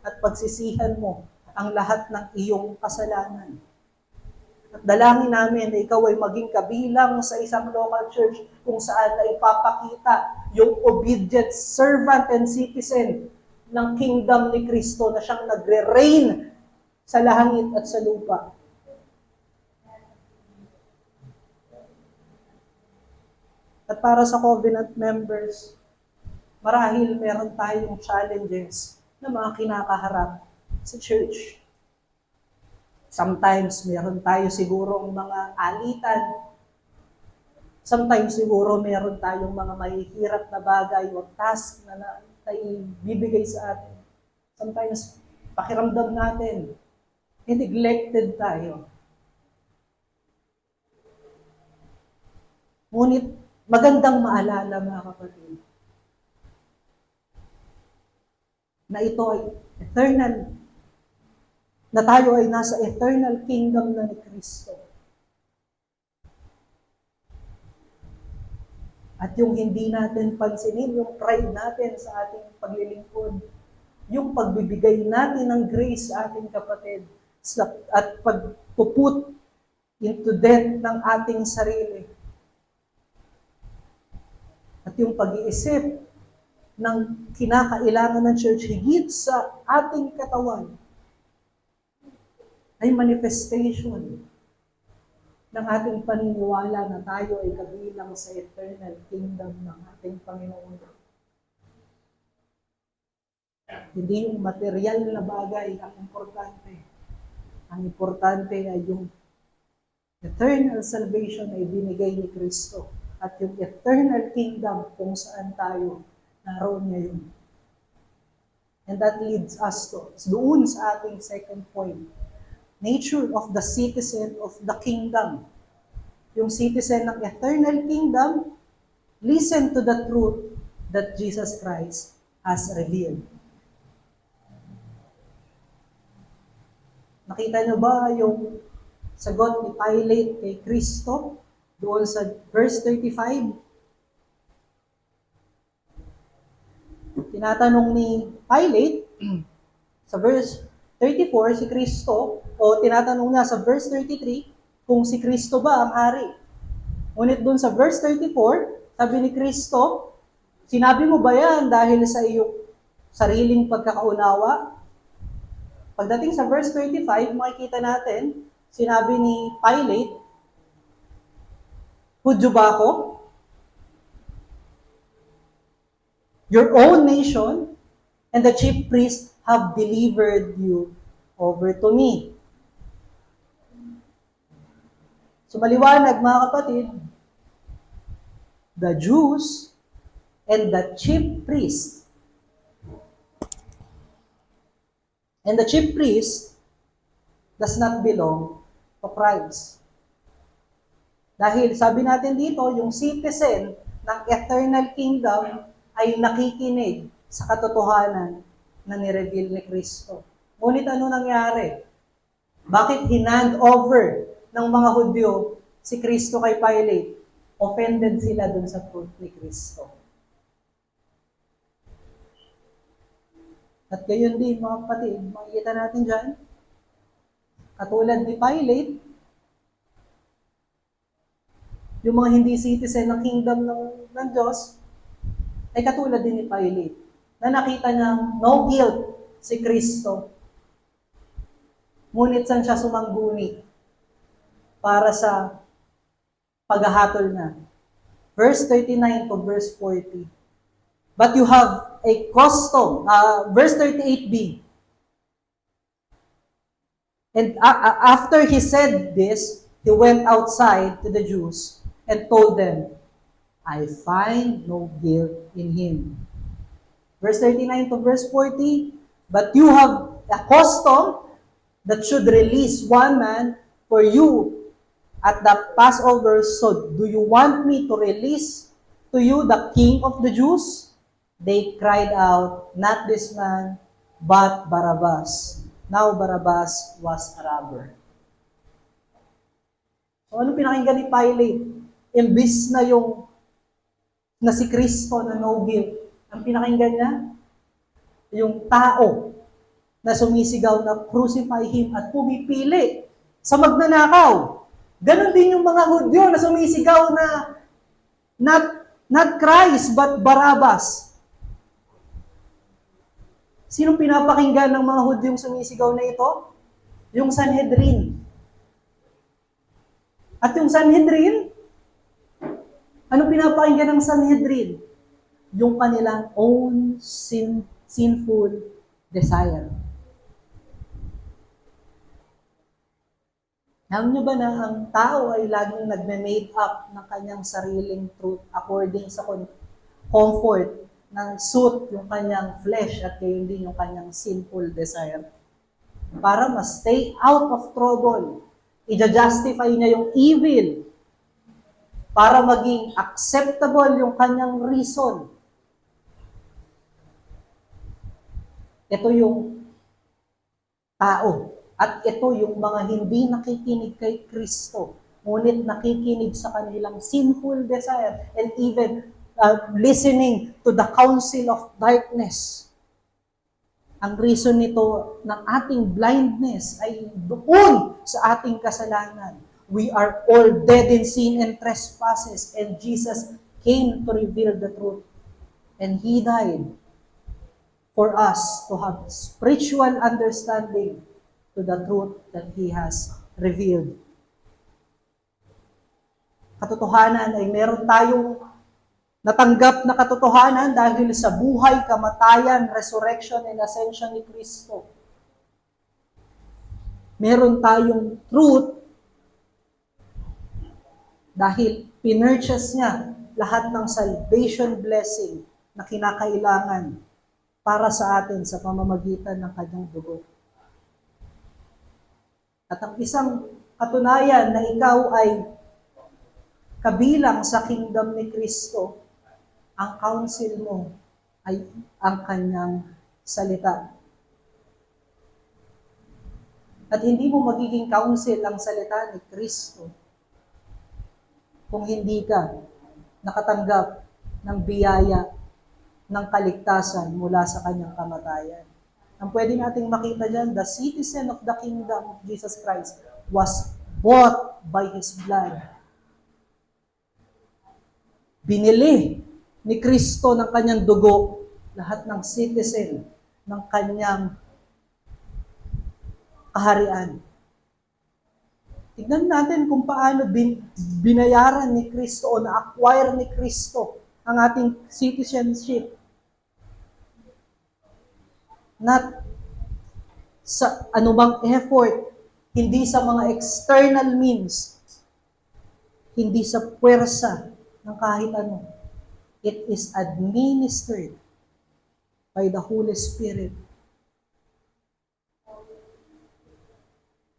At pagsisihan mo ang lahat ng iyong kasalanan. At dalangin namin na ikaw ay maging kabilang sa isang local church kung saan na ipapakita yung obedient servant and citizen ng kingdom ni Kristo na siyang nagre-reign sa langit at sa lupa. At para sa covenant members, marahil meron tayong challenges na mga kinakaharap sa church. Sometimes, meron tayo sigurong mga alitan. Sometimes, siguro meron tayong mga mahihirap na bagay o task na ibibigay sa atin. Sometimes, pakiramdam natin, neglected tayo. Ngunit, magandang maalala mga kapatid, na ito ay eternal, na tayo ay nasa eternal kingdom na ni Kristo. At yung hindi natin pansinin, yung pride natin sa ating paglilingkod, yung pagbibigay natin ng grace sa ating kapatid, at pagpuput into death ng ating sarili. At yung pag-iisip ng kinakailangan ng church higit sa ating katawan ay manifestation ng ating paniniwala na tayo ay kabilang sa eternal kingdom ng ating Panginoon. Hindi yung material na bagay ang importante. Ang importante ay yung eternal salvation na ibinigay ni Kristo at yung eternal kingdom kung saan tayo naroon ngayon. And that leads us to doon sa ating second point. Nature of the citizen of the kingdom. Yung citizen ng eternal kingdom, listen to the truth that Jesus Christ has revealed. Nakita nyo ba yung sagot ni Pilate kay Kristo doon sa verse 35? Tinatanong ni Pilate sa verse 34 si Kristo, o tinatanong niya sa verse 33 kung si Kristo ba ang hari. Ngunit doon sa verse 34, sabi ni Kristo, sinabi mo ba yan dahil sa iyong sariling pagkakaunawa? Pagdating sa verse 35, makikita natin, sinabi ni Pilate, Hudyo ba ako? Your own nation and the chief priests have delivered you over to me. So maliwanag mga kapatid, the Jews and the chief priests does not belong to Christ. Dahil sabi natin dito, yung citizen ng eternal kingdom ay nakikinig sa katotohanan na nireveal ni Kristo. Ngunit ano nangyari? Bakit hinand over ng mga Hudyo si Kristo kay Pilate? Offended sila dun sa truth ni Kristo. At gayon din mga kapatid, makikita natin dyan, katulad ni Pilate, yung mga hindi citizen ng kingdom ng Diyos, ay katulad din ni Pilate, na nakita niyang no guilt si Kristo. Ngunit saan siya sumangguni para sa paghahatol na. Verse 39 to verse 40. But you have a custom, verse 38b. And after he said this, he went outside to the Jews and told them, I find no guilt in him. Verse 39 to verse 40, but you have a custom that should release one man for you at the Passover, so do you want me to release to you the king of the Jews? They cried out, not this man, but Barabbas. Now Barabbas was a robber. So ano pinakinggan ni Pilate? Imbis na si Kristo na no guilt, ang pinakinggan niya, yung tao na sumisigaw na crucify him at pumipili sa magnanakaw. Ganon din yung mga Hudyo na sumisigaw na not Christ but Barabbas. Sino pinapakinggan ng mga Hudyong sumisigaw na ito? Yung Sanhedrin. At yung Sanhedrin, ano pinapakinggan ng Sanhedrin? Yung kanilang own sinful desire. Alam nyo ba na ang tao ay laging nagme-make up ng kanyang sariling truth according sa comfort ng suit yung kanyang flesh at gayon din yung kanyang sinful desire. Para ma-stay out of trouble. I-justify niya yung evil para maging acceptable yung kanyang reason. Ito yung tao. At ito yung mga hindi nakikinig kay Kristo, ngunit nakikinig sa kanilang sinful desire and even listening to the counsel of darkness. Ang reason nito ng ating blindness ay doon sa ating kasalanan. We are all dead in sin and trespasses, and Jesus came to reveal the truth. And He died for us to have spiritual understanding to the truth that He has revealed. Katotohanan ay meron tayong natanggap na katotohanan dahil sa buhay, kamatayan, resurrection, and ascension ni Kristo. Meron tayong truth dahil pinurchase niya lahat ng salvation blessing na kinakailangan para sa atin sa pamamagitan ng kanyang dugo. At ang isang katunayan na ikaw ay kabilang sa kingdom ni Kristo, ang counsel mo ay ang kanyang salita. At hindi mo magiging counsel ang salita ni Kristo kung hindi ka nakatanggap ng biyaya ng kaligtasan mula sa kanyang kamatayan. Ang pwede nating makita dyan, the citizen of the kingdom of Jesus Christ was bought by His blood. Binili ni Kristo ng kanyang dugo lahat ng citizen ng kanyang kaharian. Tignan natin kung paano binayaran ni Kristo o na-acquire ni Kristo ang ating citizenship. Not sa anumang effort, hindi sa mga external means, hindi sa puwersa ng kahit ano. It is administered by the Holy Spirit.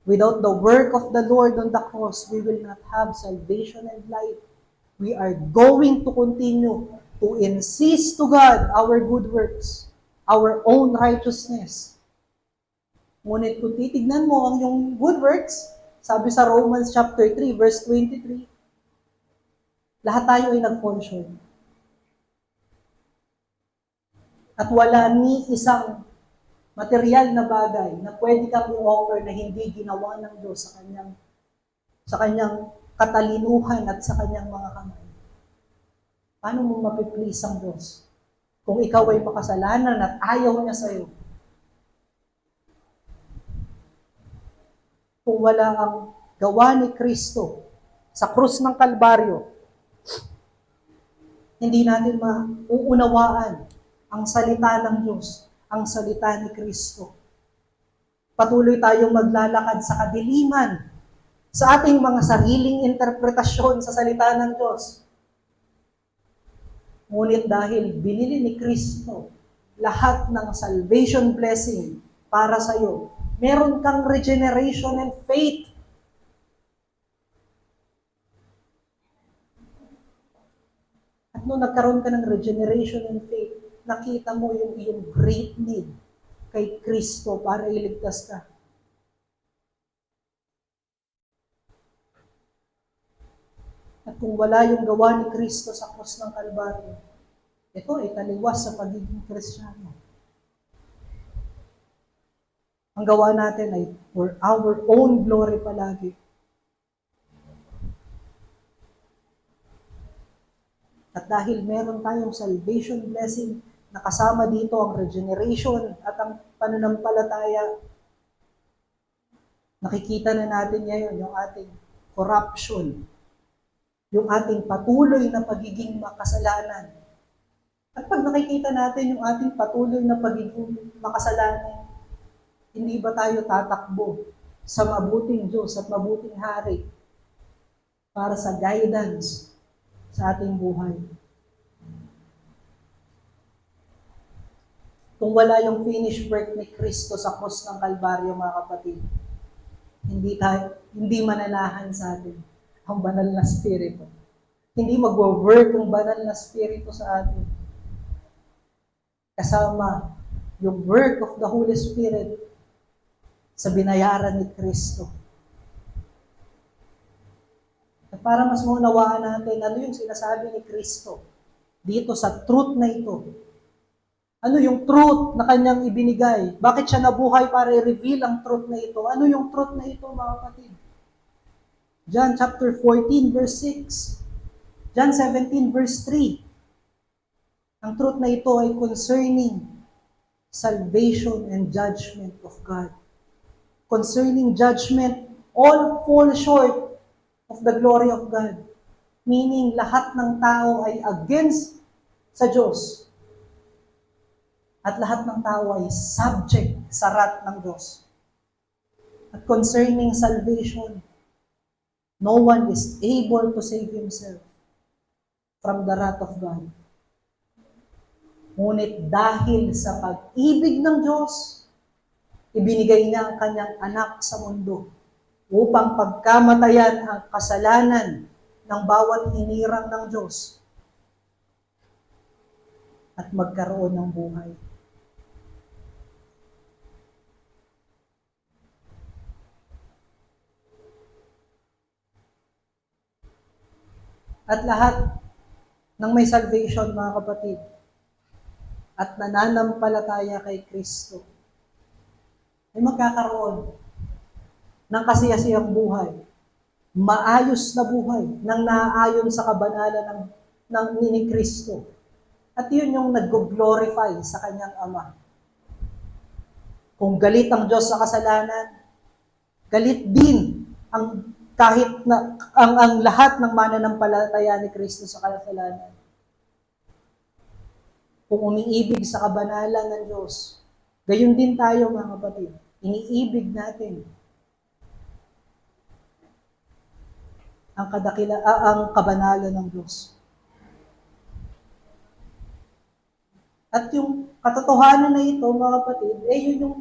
Without the work of the Lord on the cross, we will not have salvation and life. We are going to continue to insist to God our good works, our own righteousness. Ngunit kung titignan mo ang yung good works, sabi sa Romans chapter 3, verse 23, lahat tayo ay nag-fall short. At wala ni isang material na bagay na pwede kang i-offer na hindi ginawa ng Diyos sa kanyang katalinuhan at sa kanyang mga kamay. Paano mo mapiplease ang Diyos kung ikaw ay makasalanan at ayaw niya sa'yo? Kung wala ang gawa ni Kristo sa krus ng Kalbaryo, hindi natin mauunawaan ang salita ng Diyos, ang salita ni Kristo. Patuloy tayong maglalakad sa kadiliman, sa ating mga sariling interpretasyon sa salita ng Diyos. Ngunit dahil binili ni Kristo lahat ng salvation blessing para sa iyo, meron kang regeneration and faith. At nung nagkaroon ka ng regeneration and faith, nakita mo yung iyong great need kay Kristo para iligtas ka. At kung wala yung gawa ni Kristo sa krus ng Kalbaryo, ito ay taliwas sa pagiging Kristiyano. Ang gawa natin ay for our own glory palagi. At dahil meron tayong salvation blessing, nakasama dito ang regeneration at ang pananampalataya, nakikita na natin ngayon yung ating corruption, yung ating patuloy na pagiging makasalanan. At pag nakikita natin yung ating patuloy na pagiging makasalanan, hindi ba tayo tatakbo sa mabuting Diyos at mabuting Hari para sa guidance sa ating buhay? Kung wala yung finished work ni Kristo sa krus ng Kalbaryo, mga kapatid, hindi mananahan sa atin ang banal na Espiritu. Hindi magwo-work ang banal na Espiritu sa atin. Kasama yung work of the Holy Spirit sa binayaran ni Kristo. At para mas maunawaan natin ano yung sinasabi ni Kristo dito sa truth na ito. Ano yung truth na kanyang ibinigay? Bakit siya nabuhay para i-reveal ang truth na ito? Ano yung truth na ito, mga kapatid? John chapter 14, verse 6. John 17, verse 3. Ang truth na ito ay concerning salvation and judgment of God. Concerning judgment, all fall short of the glory of God. Meaning, lahat ng tao ay against sa Diyos. At lahat ng tao ay subject sa wrath ng Diyos. At concerning salvation, no one is able to save himself from the wrath of God. Ngunit dahil sa pag-ibig ng Diyos, ibinigay niya ang kanyang anak sa mundo upang pagkamatayan ang kasalanan ng bawat hinirang ng Diyos at magkaroon ng buhay. At lahat ng may salvation, mga kapatid, at nananampalataya kay Kristo, ay magkakaroon ng kasiyasiyang buhay, maayos na buhay, nang naaayon sa kabanalan ng ni Kristo. At yun yung nag-glorify sa kanyang Ama. Kung galit ang Diyos sa kasalanan, galit din ang kahit na ang lahat ng mananampalataya ni Kristo sa kasalanan. Kung umiibig sa kabanalan ng Diyos, gayon din tayo, mga kapatid. Iniibig natin ang kabanalan ng Diyos. At yung katotohanan na ito, mga kapatid, yun yung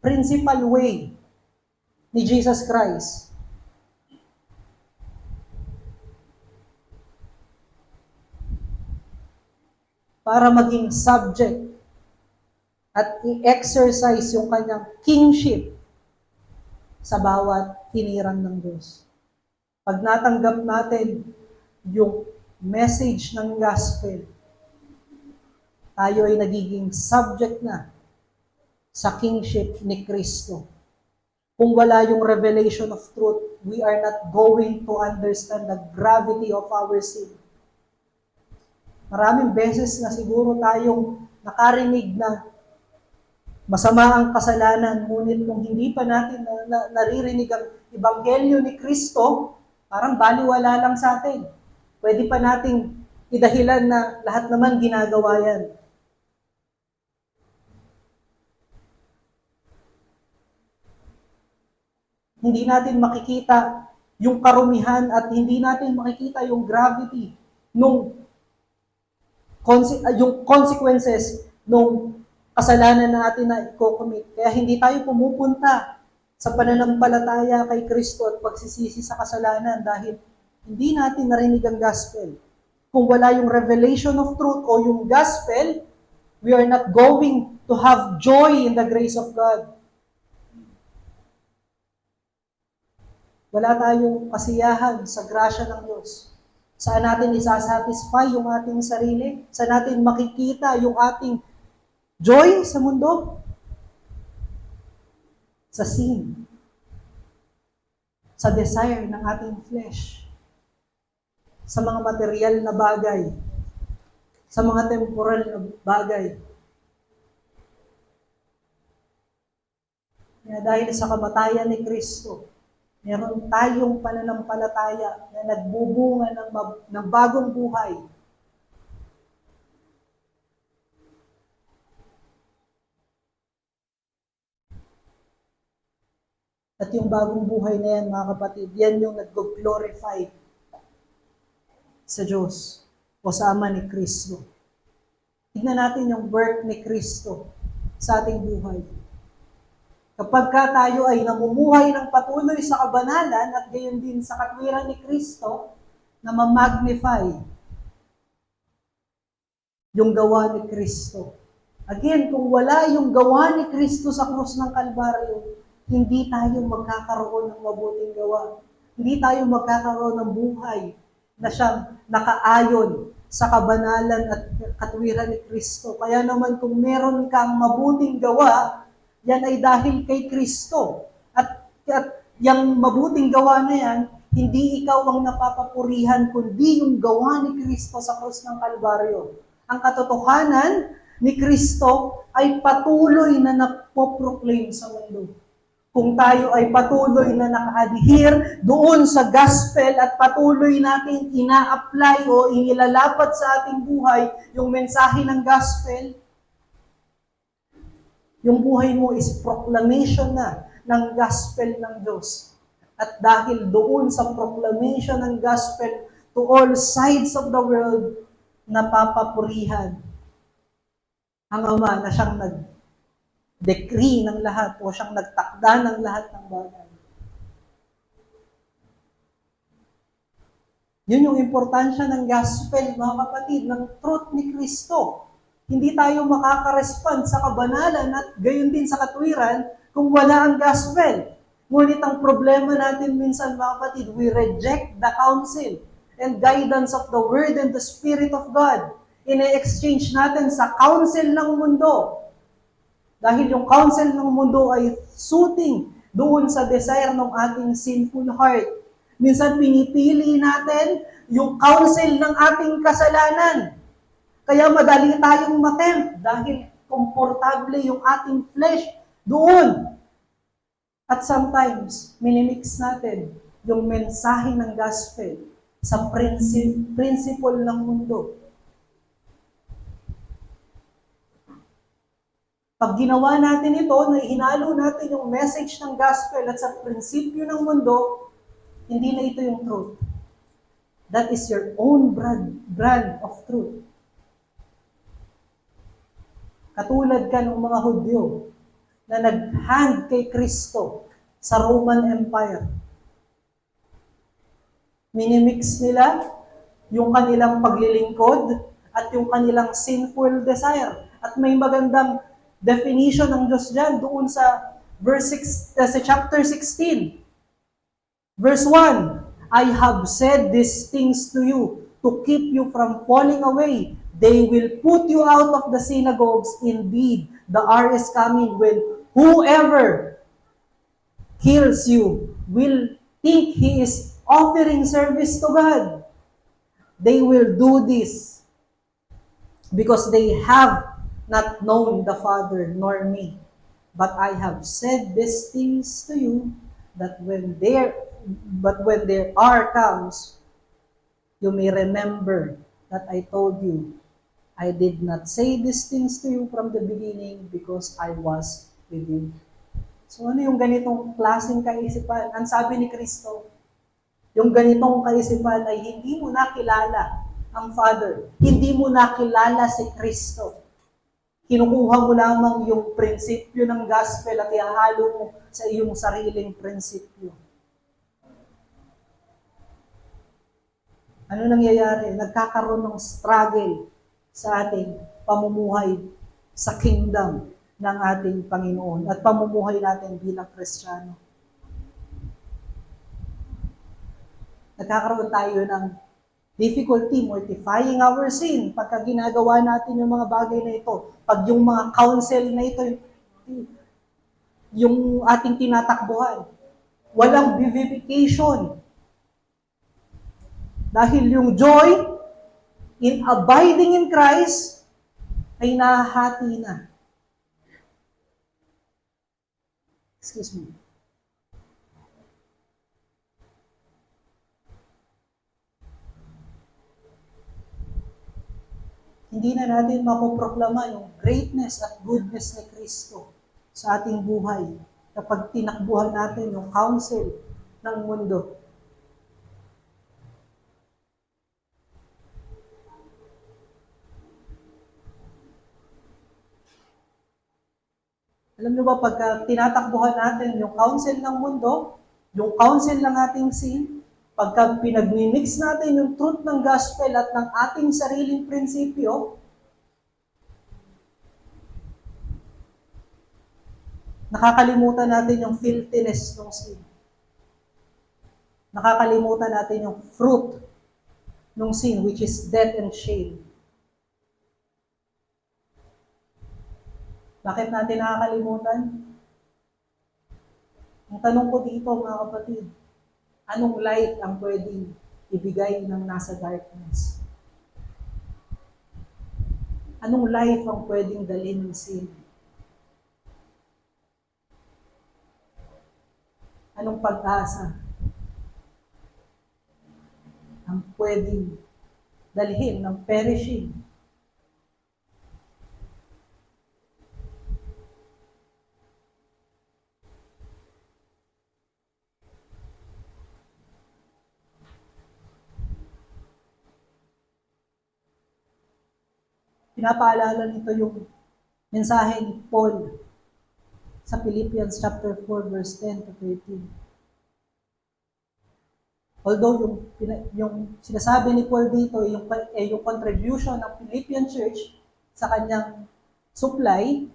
principal way ni Jesus Christ para maging subject at i-exercise yung kanyang kingship sa bawat hinirang ng Diyos. Pag natanggap natin yung message ng gospel, tayo ay nagiging subject na sa kingship ni Kristo. Kung wala yung revelation of truth, we are not going to understand the gravity of our sin. Maraming beses na siguro tayong nakarinig na masama ang kasalanan, ngunit kung hindi pa natin naririnig ang ebanghelyo ni Kristo, parang baliwala lang sa atin. Pwede pa nating idahilan na lahat naman ginagawa yan. Hindi natin makikita yung karumihan at hindi natin makikita yung gravity yung consequences nung kasalanan natin na i-commit. Kaya hindi tayo pumupunta sa pananampalataya kay Kristo at pagsisisi sa kasalanan dahil hindi natin narinig ang gospel. Kung wala yung revelation of truth o yung gospel, we are not going to have joy in the grace of God. Wala tayong kasiyahan sa grasya ng Diyos. Saan natin isasatisfy yung ating sarili? Saan natin makikita yung ating joy sa mundo? Sa sin. Sa desire ng ating flesh. Sa mga material na bagay. Sa mga temporal na bagay. Kaya dahil sa kamatayan ni Kristo, meron tayong pananampalataya na nagbubunga ng bagong buhay. At yung bagong buhay na yan, mga kapatid, yan yung nag-glorify sa Diyos o sa Ama ni Kristo. Tignan natin yung work ni Kristo sa ating buhay. Kapag tayo ay namumuhay ng patuloy sa kabanalan at gayon din sa katwiran ni Kristo na ma-magnify yung gawa ni Kristo Again, kung wala yung gawa ni Kristo sa krus ng Kalbaryo, hindi tayo magkakaroon ng mabuting gawa. Hindi tayo magkakaroon ng buhay na siyang nakaayon sa kabanalan at katwiran ni Kristo. Kaya naman kung meron kang mabuting gawa, yan ay dahil kay Kristo. At yung mabuting gawa na yan, hindi ikaw ang napapapurihan, kundi yung gawa ni Kristo sa krus ng Kalbaryo. Ang katotohanan ni Kristo ay patuloy na napoproclaim sa mundo. Kung tayo ay patuloy na naka-adhere doon sa gospel at patuloy natin ina-apply o inilalapat sa ating buhay yung mensahe ng gospel, yung buhay mo is proclamation na ng gospel ng Diyos. At dahil doon sa proclamation ng gospel to all sides of the world, napapapurihan ang Ama na siyang nag-decree ng lahat o siyang nagtakda ng lahat ng bagay. Yun yung importansya ng gospel, mga kapatid, ng truth ni Kristo. Hindi tayo makaka-respond sa kabanalan at gayon din sa katwiran kung wala ang gospel. Ngunit ang problema natin minsan, mga kapatid, we reject the counsel and guidance of the Word and the Spirit of God. Ine-exchange natin sa counsel ng mundo. Dahil yung counsel ng mundo ay suiting doon sa desire ng ating sinful heart. Minsan pinipili natin yung counsel ng ating kasalanan. Kaya madali tayong matempt dahil komportable yung ating flesh doon. At sometimes, minimix natin yung mensahe ng gospel sa principle ng mundo. Pag ginawa natin ito, na hinalo natin yung message ng gospel at sa prinsipyo ng mundo, hindi na ito yung truth. That is your own brand of truth. Katulad ka ng mga Hudyo na nag-hand kay Kristo sa Roman Empire. Minimix nila yung kanilang paglilingkod at yung kanilang sinful desire. At may magandang definition ng Diyos dyan doon sa sa chapter 16. Verse 1, I have said these things to you to keep you from falling away. They will put you out of the synagogues. Indeed, the hour is coming when whoever kills you will think he is offering service to God. They will do this because they have not known the Father nor me. But I have said these things to you that when their hour comes, you may remember that I told you, I did not say these things to you from the beginning because I was with you. So ano yung ganitong klaseng kaisipan? Ang sabi ni Kristo, yung ganitong kaisipan ay hindi mo nakilala ang Father. Hindi mo nakilala si Kristo. Kinukuha mo lamang yung prinsipyo ng gospel at ihahalo mo sa iyong sariling prinsipyo. Ano nangyayari? Nagkakaroon ng struggle sa ating pamumuhay sa kingdom ng ating Panginoon at pamumuhay natin bilang Kristiyano. Nagkakaroon tayo ng difficulty mortifying our sin pagka ginagawa natin yung mga bagay na ito. Pag yung mga counsel na ito, yung ating tinatakbuhan, walang vivification. Dahil yung joy in abiding in Christ ay nahahati na. Excuse me. Hindi na natin mapoproklama yung greatness at goodness ni Kristo sa ating buhay kapag tinakbuhan natin yung counsel ng mundo. Alam niyo ba, pagka tinatakbuhan natin yung counsel ng mundo, yung counsel ng ating sin, pagka pinag-mix natin yung truth ng gospel at ng ating sariling prinsipyo, Nakakalimutan natin yung filthiness ng sin. Nakakalimutan natin yung fruit ng sin, which is death and shame. Bakit natin nakakalimutan? Ang tanong ko dito, mga kapatid, anong light ang pwedeng ibigay ng nasa darkness? Anong life ang pwedeng dalhin ng sin? Anong pag-asa ang pwedeng dalhin ng perishing? Pinapaalala nito yung mensahe ni Paul sa Philippians chapter 4 verse 10 to 13. Although yung sinasabi ni Paul dito, yung contribution ng Philippian church sa kanyang supply,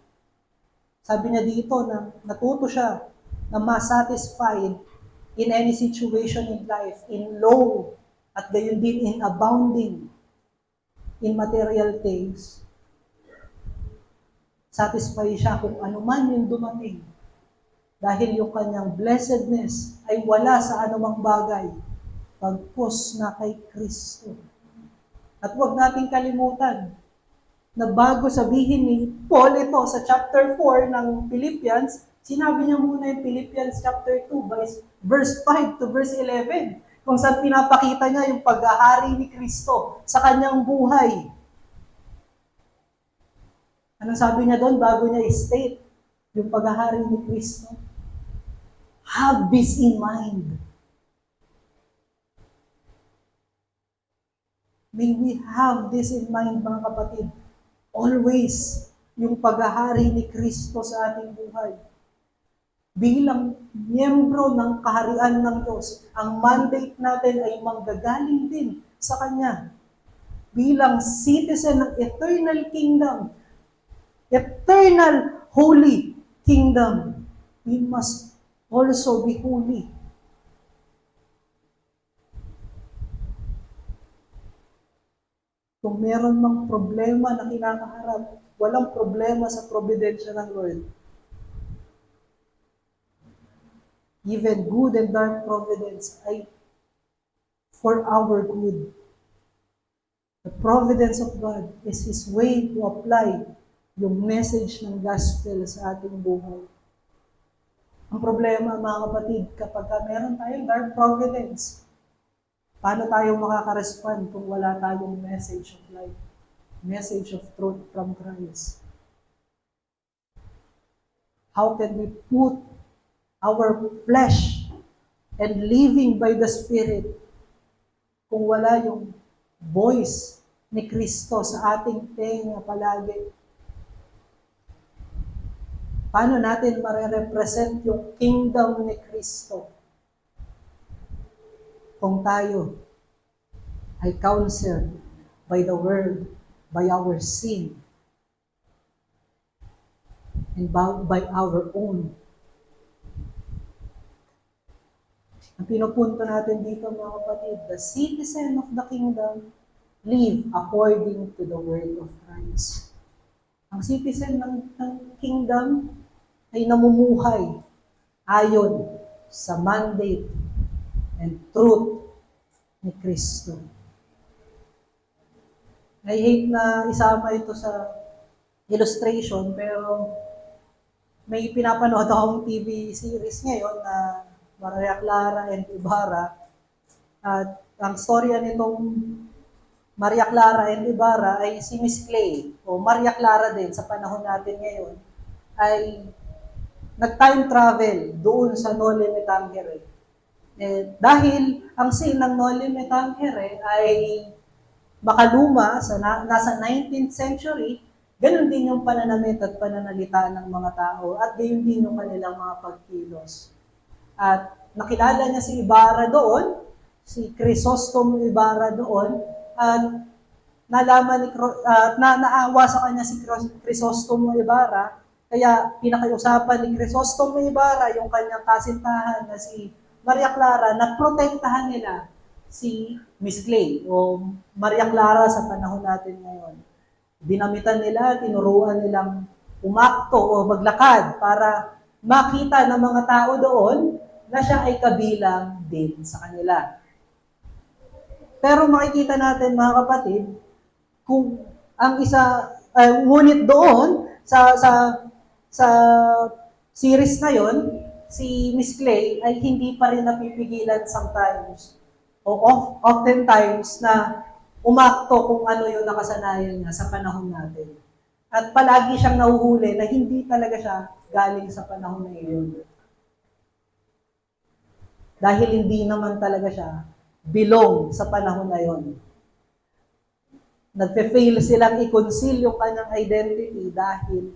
sabi niya dito na natuto siya na ma-satisfied in any situation in life, in low, at gayon din in abounding in material things. Satisfy siya kung ano man yung dumating. Dahil yung kanyang blessedness ay wala sa anumang bagay, pagpos na kay Kristo. At huwag nating kalimutan na bago sabihin ni Paul ito sa chapter 4 ng Philippians, sinabi niya muna yung Philippians chapter 2, verse 5 to verse 11, kung saan pinapakita niya yung paghahari ni Kristo sa kanyang buhay. Anong sabi niya doon bago niya i-state yung paghahari ni Kristo? Have this in mind. May we have this in mind, mga kapatid. Always, yung paghahari ni Kristo sa ating buhay. Bilang miyembro ng kaharian ng Diyos, ang mandate natin ay manggagaling din sa Kanya. Bilang citizen ng eternal kingdom, eternal holy kingdom, we must also be holy. Kung meron mang problema na kinakaharap, walang problema sa providensya ng Lord. Even good and dark providence ay for our good. The providence of God is His way to apply yung message ng gospel sa ating buhay. Ang problema, mga kapatid, kapag meron tayong dark providence, paano tayo makaka-respond kung wala tayong message of life, message of truth from Christ? How can we put our flesh and living by the Spirit kung wala yung voice ni Kristo sa ating tenga palagi? Paano natin mare-represent yung kingdom ni Kristo kung tayo ay counseled by the world, by our sin, and by our own? Ang pinupunto natin dito, mga kapatid, the citizen of the kingdom live according to the word of Christ. Ang citizen ng kingdom ay namumuhay ayon sa mandate and truth ni Kristo. I hate na isama ito sa illustration, pero may pinapanood akong TV series ngayon na Maria Clara and Ibarra. At ang storya nitong Maria Clara and Ibarra ay si Miss Clay, o Maria Clara din sa panahon natin ngayon, ay nag-time travel doon sa Noli Me Tangere. Dahil ang scene ng Noli Me Tangere ay makaluma, nasa 19th century, ganun din yung pananamit at pananalita ng mga tao, at gayon din yung kanilang mga pagkilos. At nakilala niya si Ibarra doon, si Crisostomo Ibarra doon, at nalaman naawa sa kanya si Crisostomo Ibarra, Kaya pinakiusapan ni Crisostomo Ibarra yung kanyang kasintahan na si Maria Clara na protektahan nila si Miss Clay o Maria Clara sa panahon natin ngayon. Dinamitan nila, tinuruan nilang umakto o maglakad para makita ng mga tao doon na siya ay kabilang din sa kanila. Pero makikita natin mga kapatid, kung ang ngunit doon sa series na yon, si Miss Clay ay hindi pa rin napipigilan sometimes o oftentimes na umakto kung ano yung nakasanayan niya sa panahon natin. At palagi siyang nahuhuli na hindi talaga siya galing sa panahon na iyon. Dahil hindi naman talaga siya belong sa panahon na yon. Nagfe-fail silang i-conceal yung kanyang identity dahil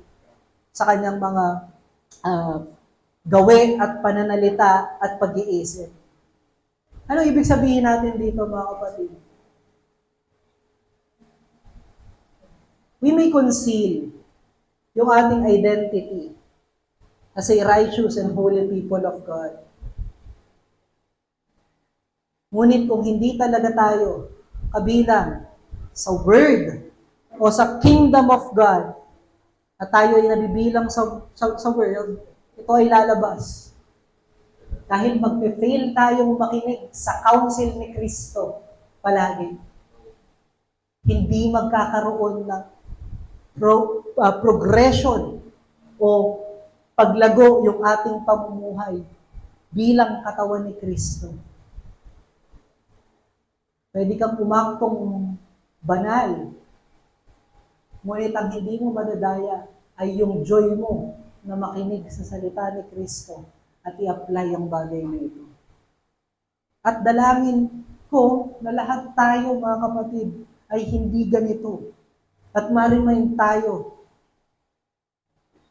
sa kanyang mga gawin at pananalita at pag-iisip. Ano ibig sabihin natin dito mga kapatid? We may conceal yung ating identity as a righteous and holy people of God. Ngunit kung hindi talaga tayo kabilang sa Word o sa Kingdom of God at tayo ay nabibilang sa world, ito ay lalabas. Dahil magpe-fail tayong makinig sa counsel ni Kristo palagi. Hindi magkakaroon ng progression o paglago yung ating pamumuhay bilang katawan ni Kristo. Pwede kang umaktong banal, ngunit ang hindi mo madadaya ay yung joy mo na makinig sa salita ni Kristo at i-apply ang bagay na ito. At dalangin ko na lahat tayo mga kapatid ay hindi ganito. At marimain tayo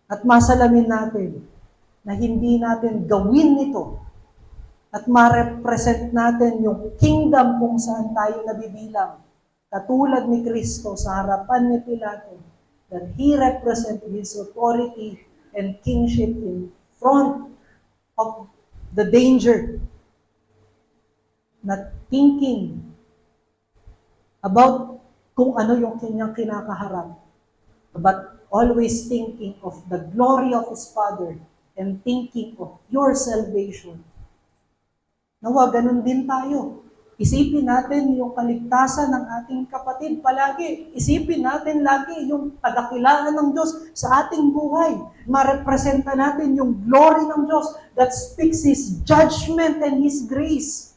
at masalamin natin na hindi natin gawin ito at ma-represent natin yung kingdom kung saan tayo nabibilang. Katulad ni Kristo sa harapan ni Pilato, that He represented His authority and kingship in front of the danger. Not thinking about kung ano yung kanyang kinakaharap, but always thinking of the glory of His Father and thinking of your salvation. Nawa, ganun din tayo. Isipin natin yung kaligtasan ng ating kapatid palagi. Isipin natin lagi yung tagakilaan ng Diyos sa ating buhay. Marepresenta natin yung glory ng Diyos that speaks His judgment and His grace.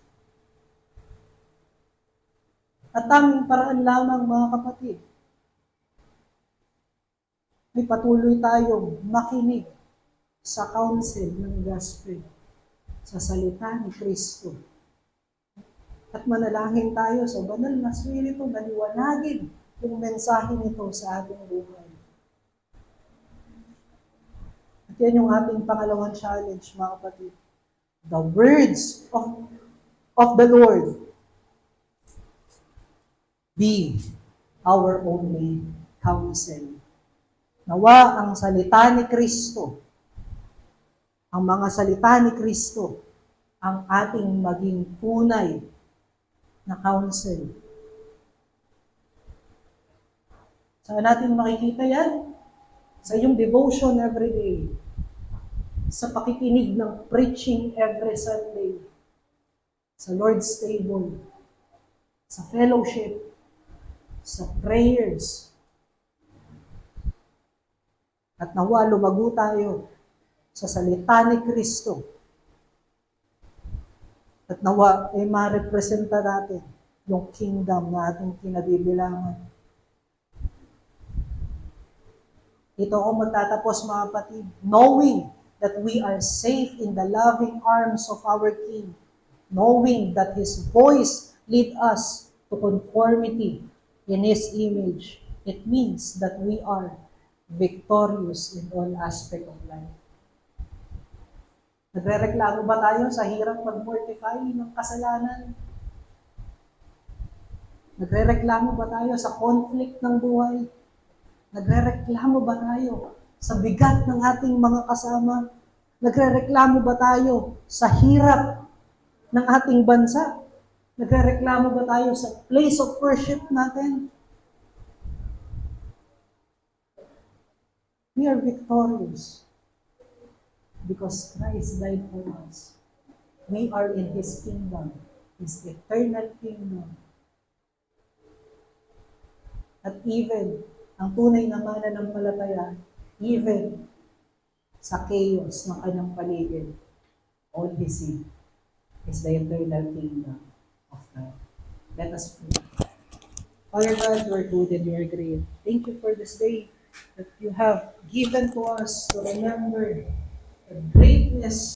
At tanging paraan lamang mga kapatid, may patuloy tayong makinig sa counsel ng gospel, sa salita ni Kristo. At manalangin tayo sa banal na Espiritu na liwanagin yung mensahe nito sa ating buhay. At yan yung ating pangalawang challenge, mga kapatid. The words of the Lord be our only counsel. Nawa ang salita ni Kristo, ang mga salita ni Kristo, ang ating maging tunay na counsel. Saan natin makikita yan? Sa iyong devotion every day. Sa pakikinig ng preaching every Sunday. Sa Lord's table. Sa fellowship. Sa prayers. At nawa lumago tayo sa salita ni Kristo. At nawa ay ma-representa natin yung kingdom na ating kinabibilangan. Ito ako magtatapos mga kapatid, knowing that we are safe in the loving arms of our King, knowing that His voice lead us to conformity in His image. It means that we are victorious in all aspects of life. Nagre-reklamo ba tayo sa hirap mag-mortify ng kasalanan? Nagre-reklamo ba tayo sa conflict ng buhay? Nagre-reklamo ba tayo sa bigat ng ating mga kasama? Nagrereklamo ba tayo sa hirap ng ating bansa? Nagrereklamo ba tayo sa place of worship natin? We are victorious because Christ died for us. We are in His kingdom, His eternal kingdom. At even, ang tunay na mananampalataya, even sa chaos ng kanyang paligid, all he see is the eternal kingdom of God. Let us pray. Father God, you are good and you are great. Thank you for this day that you have given to us to remember the greatness